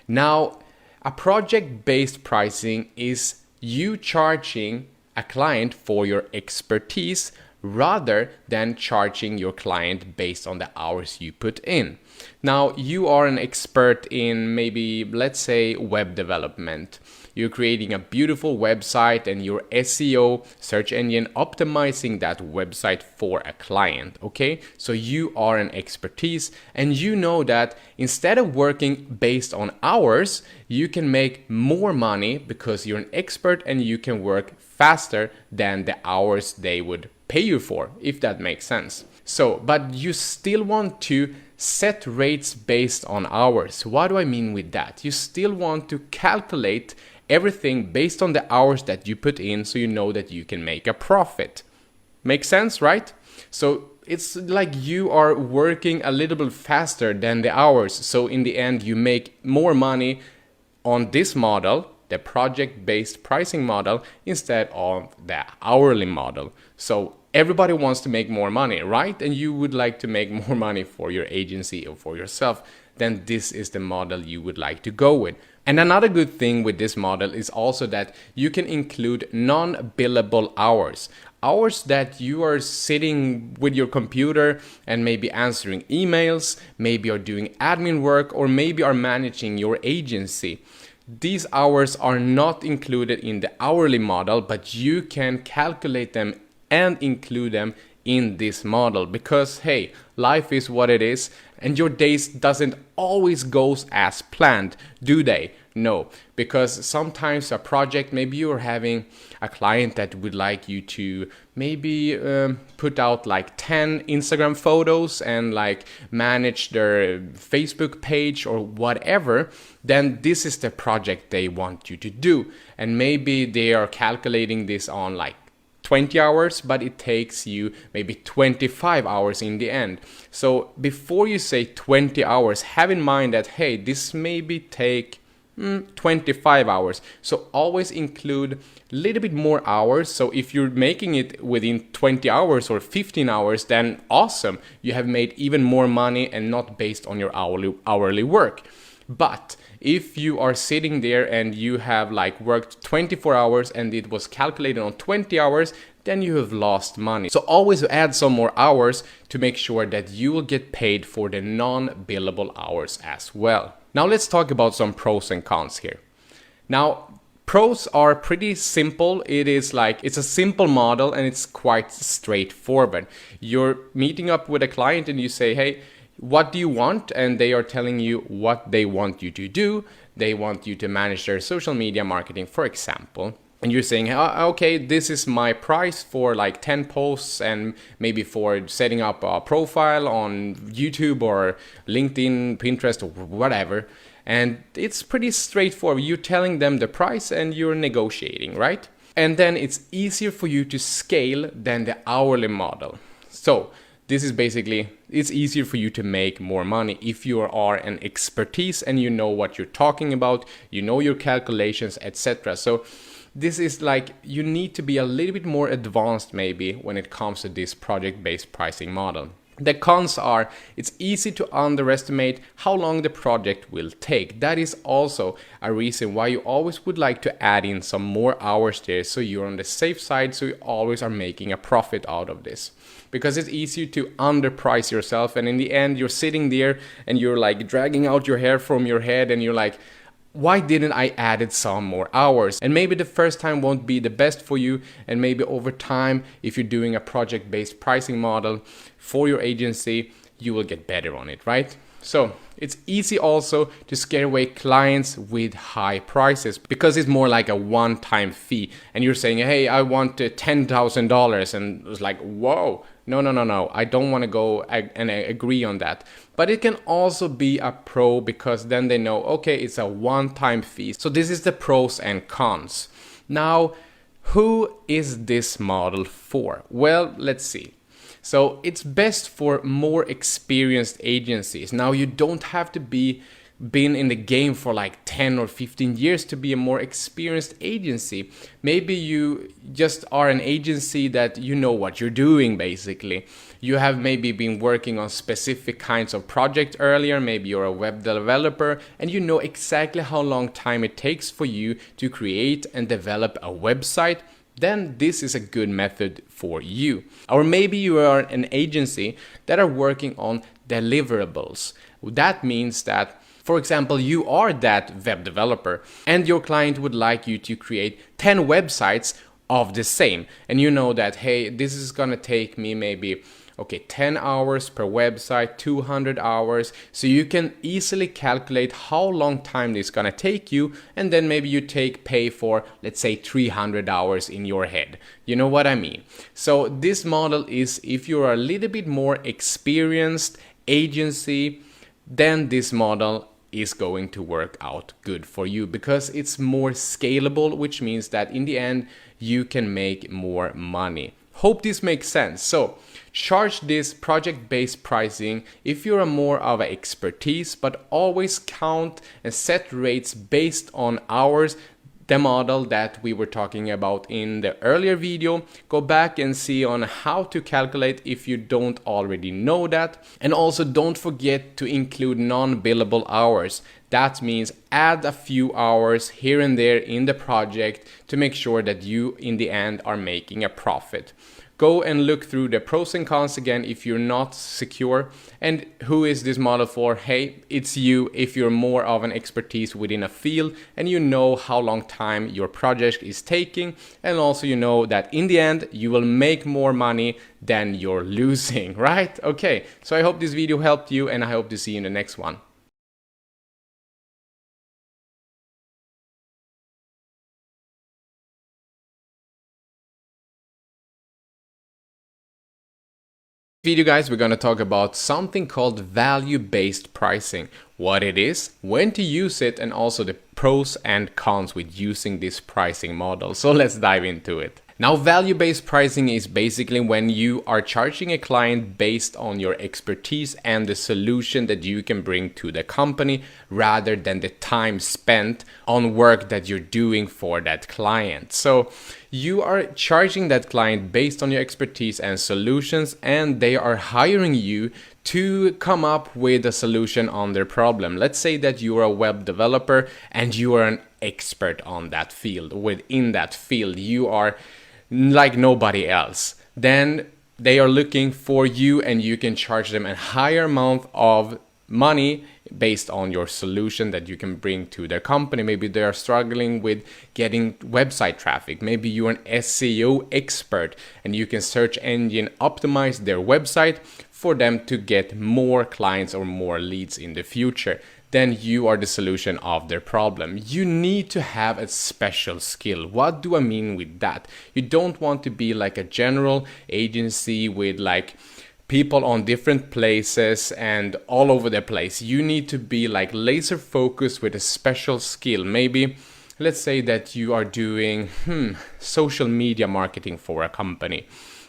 Now, a project-based pricing is you charging a client for your expertise rather than charging your client based on the hours you put in. Now, you are an expert in maybe, let's say, web development. You're creating a beautiful website and you're SEO, search engine optimizing that website for a client, okay? So you are an expertise, and you know that instead of working based on hours, you can make more money because you're an expert and you can work faster than the hours they would pay you for, if that makes sense. So, but you still want to set rates based on hours. What do I mean with that? You still want to calculate everything based on the hours that you put in, so you know that you can make a profit. Makes sense, right? So it's like you are working a little bit faster than the hours. So in the end, you make more money on this model, the project-based pricing model, instead of the hourly model. So everybody wants to make more money, right? And you would like to make more money for your agency or for yourself. Then this is the model you would like to go with. And another good thing with this model is also that you can include non-billable hours. Hours that you are sitting with your computer and maybe answering emails, maybe are doing admin work, or maybe are managing your agency. These hours are not included in the hourly model, but you can calculate them and include them in this model because, hey, life is what it is. And your days doesn't always goes as planned, do they? No, because sometimes a project, maybe you're having a client that would like you to maybe put out like 10 Instagram photos and like manage their Facebook page or whatever, then this is the project they want you to do. And maybe they are calculating this on like 20 hours, but it takes you maybe 25 hours in the end. So before you say 20 hours, have in mind that, hey, this maybe take 25 hours. So always include a little bit more hours. So if you're making it within 20 hours or 15 hours, then awesome. You have made even more money and not based on your hourly work. But if you are sitting there and you have like worked 24 hours and it was calculated on 20 hours, then you have lost money. So always add some more hours to make sure that you will get paid for the non-billable hours as well. Now let's talk about some pros and cons here. Now, pros are pretty simple. It's a simple model and it's quite straightforward. You're meeting up with a client and you say, hey, what do you want? And they are telling you what they want you to do. They want you to manage their social media marketing, for example. And you're saying, okay, this is my price for like 10 posts and maybe for setting up a profile on YouTube or LinkedIn, Pinterest, or whatever. And it's pretty straightforward. You're telling them the price and you're negotiating, right? And then it's easier for you to scale than the hourly model. So this is basically, it's easier for you to make more money if you are an expertise and you know what you're talking about, you know your calculations, etc. So this is like, you need to be a little bit more advanced maybe when it comes to this project-based pricing model. The cons are, it's easy to underestimate how long the project will take. That is also a reason why you always would like to add in some more hours there so you're on the safe side, so you always are making a profit out of this. Because it's easier to underprice yourself, and in the end you're sitting there and you're like dragging out your hair from your head and you're like, why didn't I added some more hours? And maybe the first time won't be the best for you, and maybe over time, if you're doing a project-based pricing model for your agency, you will get better on it, right? So it's easy also to scare away clients with high prices because it's more like a one-time fee. And you're saying, hey, I want $10,000, and it's like, whoa, no, I don't want to go and agree on that. But it can also be a pro because then they know, okay, it's a one-time fee. So this is the pros and cons. Now, who is this model for? Well, let's see. So it's best for more experienced agencies. Now, you don't have to been in the game for like 10 or 15 years to be a more experienced agency. Maybe you just are an agency that you know what you're doing basically. You have maybe been working on specific kinds of project earlier, maybe you're a web developer and you know exactly how long time it takes for you to create and develop a website. Then this is a good method for you. Or maybe you are an agency that are working on deliverables. That means that, for example, you are that web developer and your client would like you to create 10 websites of the same. And you know that, hey, this is gonna take me maybe 10 hours per website, 200 hours. So you can easily calculate how long time this is gonna take you, and then maybe you pay for, let's say, 300 hours in your head. You know what I mean? So this model is, if you're a little bit more experienced agency, then this model is going to work out good for you because it's more scalable, which means that in the end you can make more money. Hope this makes sense. So charge this project-based pricing if you're more of an expertise, but always count and set rates based on hours. The model that we were talking about in the earlier video. Go back and see on how to calculate if you don't already know that. And also don't forget to include non-billable hours. That means add a few hours here and there in the project to make sure that you in the end are making a profit. Go and look through the pros and cons again if you're not secure. And who is this model for? Hey, it's you if you're more of an expertise within a field and you know how long time your project is taking, and also you know that in the end you will make more money than you're losing, right? Okay, so I hope this video helped you and I hope to see you in the next one. Video guys, we're going to talk about something called value-based pricing, what it is, when to use it, and also the pros and cons with using this pricing model. So let's dive into it. Now, value-based pricing is basically when you are charging a client based on your expertise and the solution that you can bring to the company rather than the time spent on work that you're doing for that client. So you are charging that client based on your expertise and solutions, and they are hiring you to come up with a solution on their problem. Let's say that you are a web developer and you are an expert on that field. Within that field, you are like nobody else. Then they are looking for you and you can charge them a higher amount of money based on your solution that you can bring to their company. Maybe they are struggling with getting website traffic. Maybe you're an SEO expert and you can search engine optimize their website for them to get more clients or more leads in the future. Then you are the solution of their problem. You need to have a special skill. What do I mean with that? You don't want to be like a general agency with like people on different places and all over the place. You need to be like laser focused with a special skill. Maybe let's say that you are doing social media marketing for a company.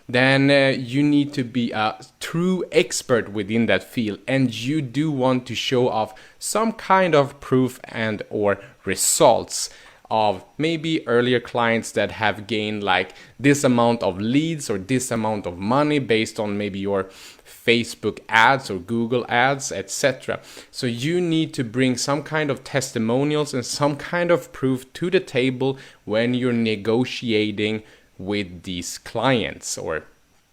Then you need to be a true expert within that field, and you do want to show off some kind of proof and or results of maybe earlier clients that have gained like this amount of leads or this amount of money based on maybe your Facebook ads or Google ads, etc. So you need to bring some kind of testimonials and some kind of proof to the table when you're negotiating with these clients or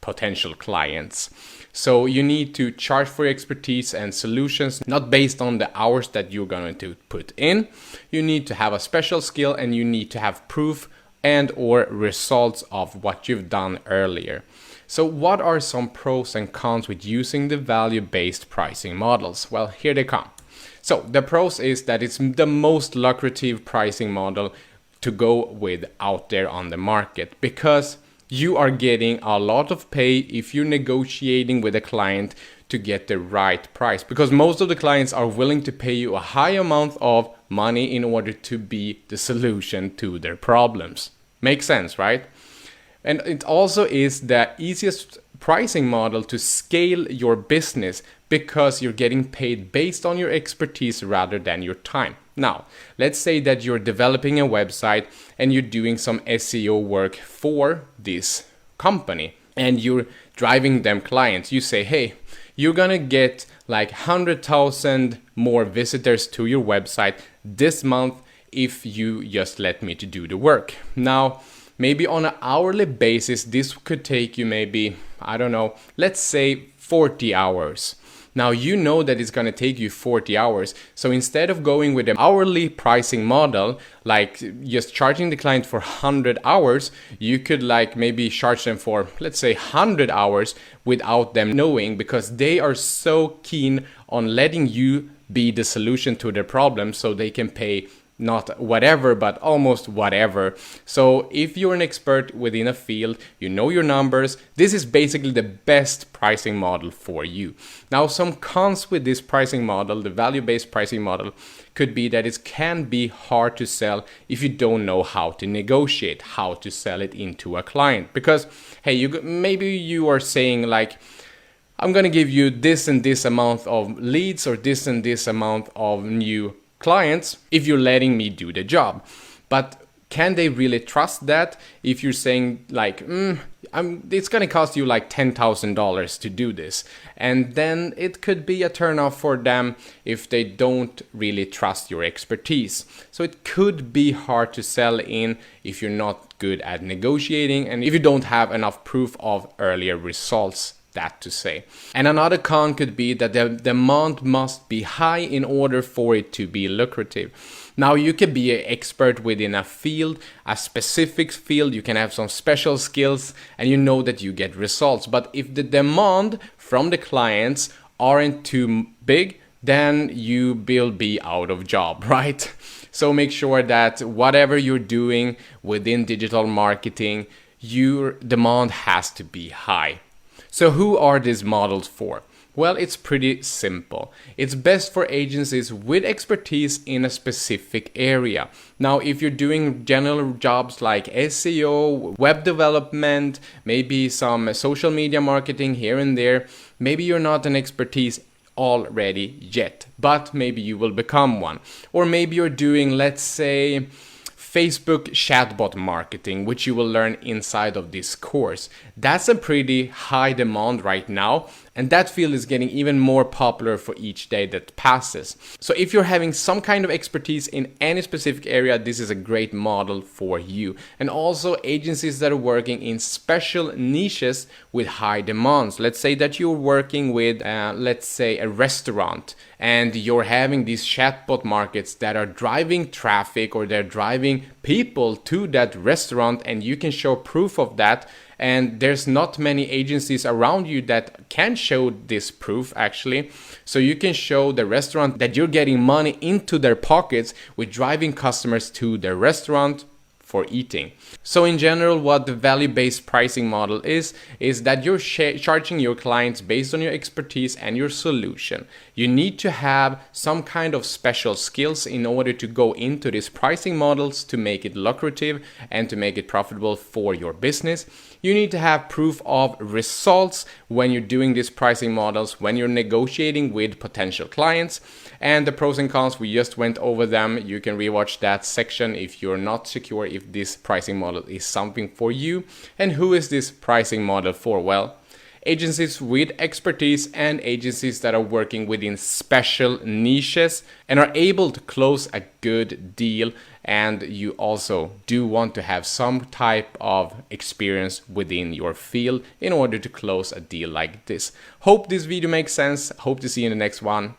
potential clients. So you need to charge for your expertise and solutions, not based on the hours that you're going to put in. You need to have a special skill and you need to have proof and or results of what you've done earlier. So what are some pros and cons with using the value-based pricing models? Well, here they come. So the pros is that it's the most lucrative pricing model to go with out there on the market, because you are getting a lot of pay if you're negotiating with a client to get the right price, because most of the clients are willing to pay you a high amount of money in order to be the solution to their problems. Makes sense, right? And it also is the easiest pricing model to scale your business because you're getting paid based on your expertise rather than your time. Now, let's say that you're developing a website and you're doing some SEO work for this company and you're driving them clients. You say, hey, you're gonna get like 100,000 more visitors to your website this month if you just let me to do the work. Now, maybe on an hourly basis, this could take you maybe, I don't know, let's say 40 hours. Now you know that it's going to take you 40 hours. So instead of going with an hourly pricing model, like just charging the client for 100 hours, you could like maybe charge them for, let's say 100 hours without them knowing, because they are so keen on letting you be the solution to their problem so they can pay not whatever, but almost whatever. So if you're an expert within a field, you know your numbers, this is basically the best pricing model for you. Now, some cons with this pricing model, the value-based pricing model, could be that it can be hard to sell if you don't know how to negotiate, how to sell it into a client. Because, hey, maybe you are saying like, I'm gonna give you this and this amount of leads or this and this amount of new clients if you're letting me do the job. But Can they really trust that if you're saying like, it's going to cost you like $10,000 to do this? And then it could be a turnoff for them if they don't really trust your expertise. So it could be hard to sell in if you're not good at negotiating and if you don't have enough proof of earlier results. That to say. And another con could be that the demand must be high in order for it to be lucrative. Now you can be an expert within a field, a specific field, you can have some special skills and you know that you get results. But if the demand from the clients aren't too big, then you will be out of job, right? So make sure that whatever you're doing within digital marketing, your demand has to be high. So who are these models for? Well, it's pretty simple. It's best for agencies with expertise in a specific area. Now, if you're doing general jobs like SEO, web development, maybe some social media marketing here and there, maybe you're not an expertise already yet, but maybe you will become one. Or maybe you're doing, let's say, Facebook chatbot marketing, which you will learn inside of this course. That's a pretty high demand right now, and that field is getting even more popular for each day that passes. So if you're having some kind of expertise in any specific area, this is a great model for you. And also agencies that are working in special niches with high demands. Let's say that you're working with, let's say, a restaurant, and you're having these chatbot markets that are driving traffic or they're driving people to that restaurant, and you can show proof of that. And there's not many agencies around you that can show this proof actually. So you can show the restaurant that you're getting money into their pockets with driving customers to their restaurant for eating. So in general, what the value-based pricing model is that you're charging your clients based on your expertise and your solution. You need to have some kind of special skills in order to go into these pricing models to make it lucrative and to make it profitable for your business. You need to have proof of results when you're doing these pricing models, when you're negotiating with potential clients. And the pros and cons, we just went over them. You can rewatch that section if you're not secure if this pricing model is something for you. And who is this pricing model for? Well, agencies with expertise and agencies that are working within special niches and are able to close a good deal. And you also do want to have some type of experience within your field in order to close a deal like this. Hope this video makes sense. Hope to see you in the next one.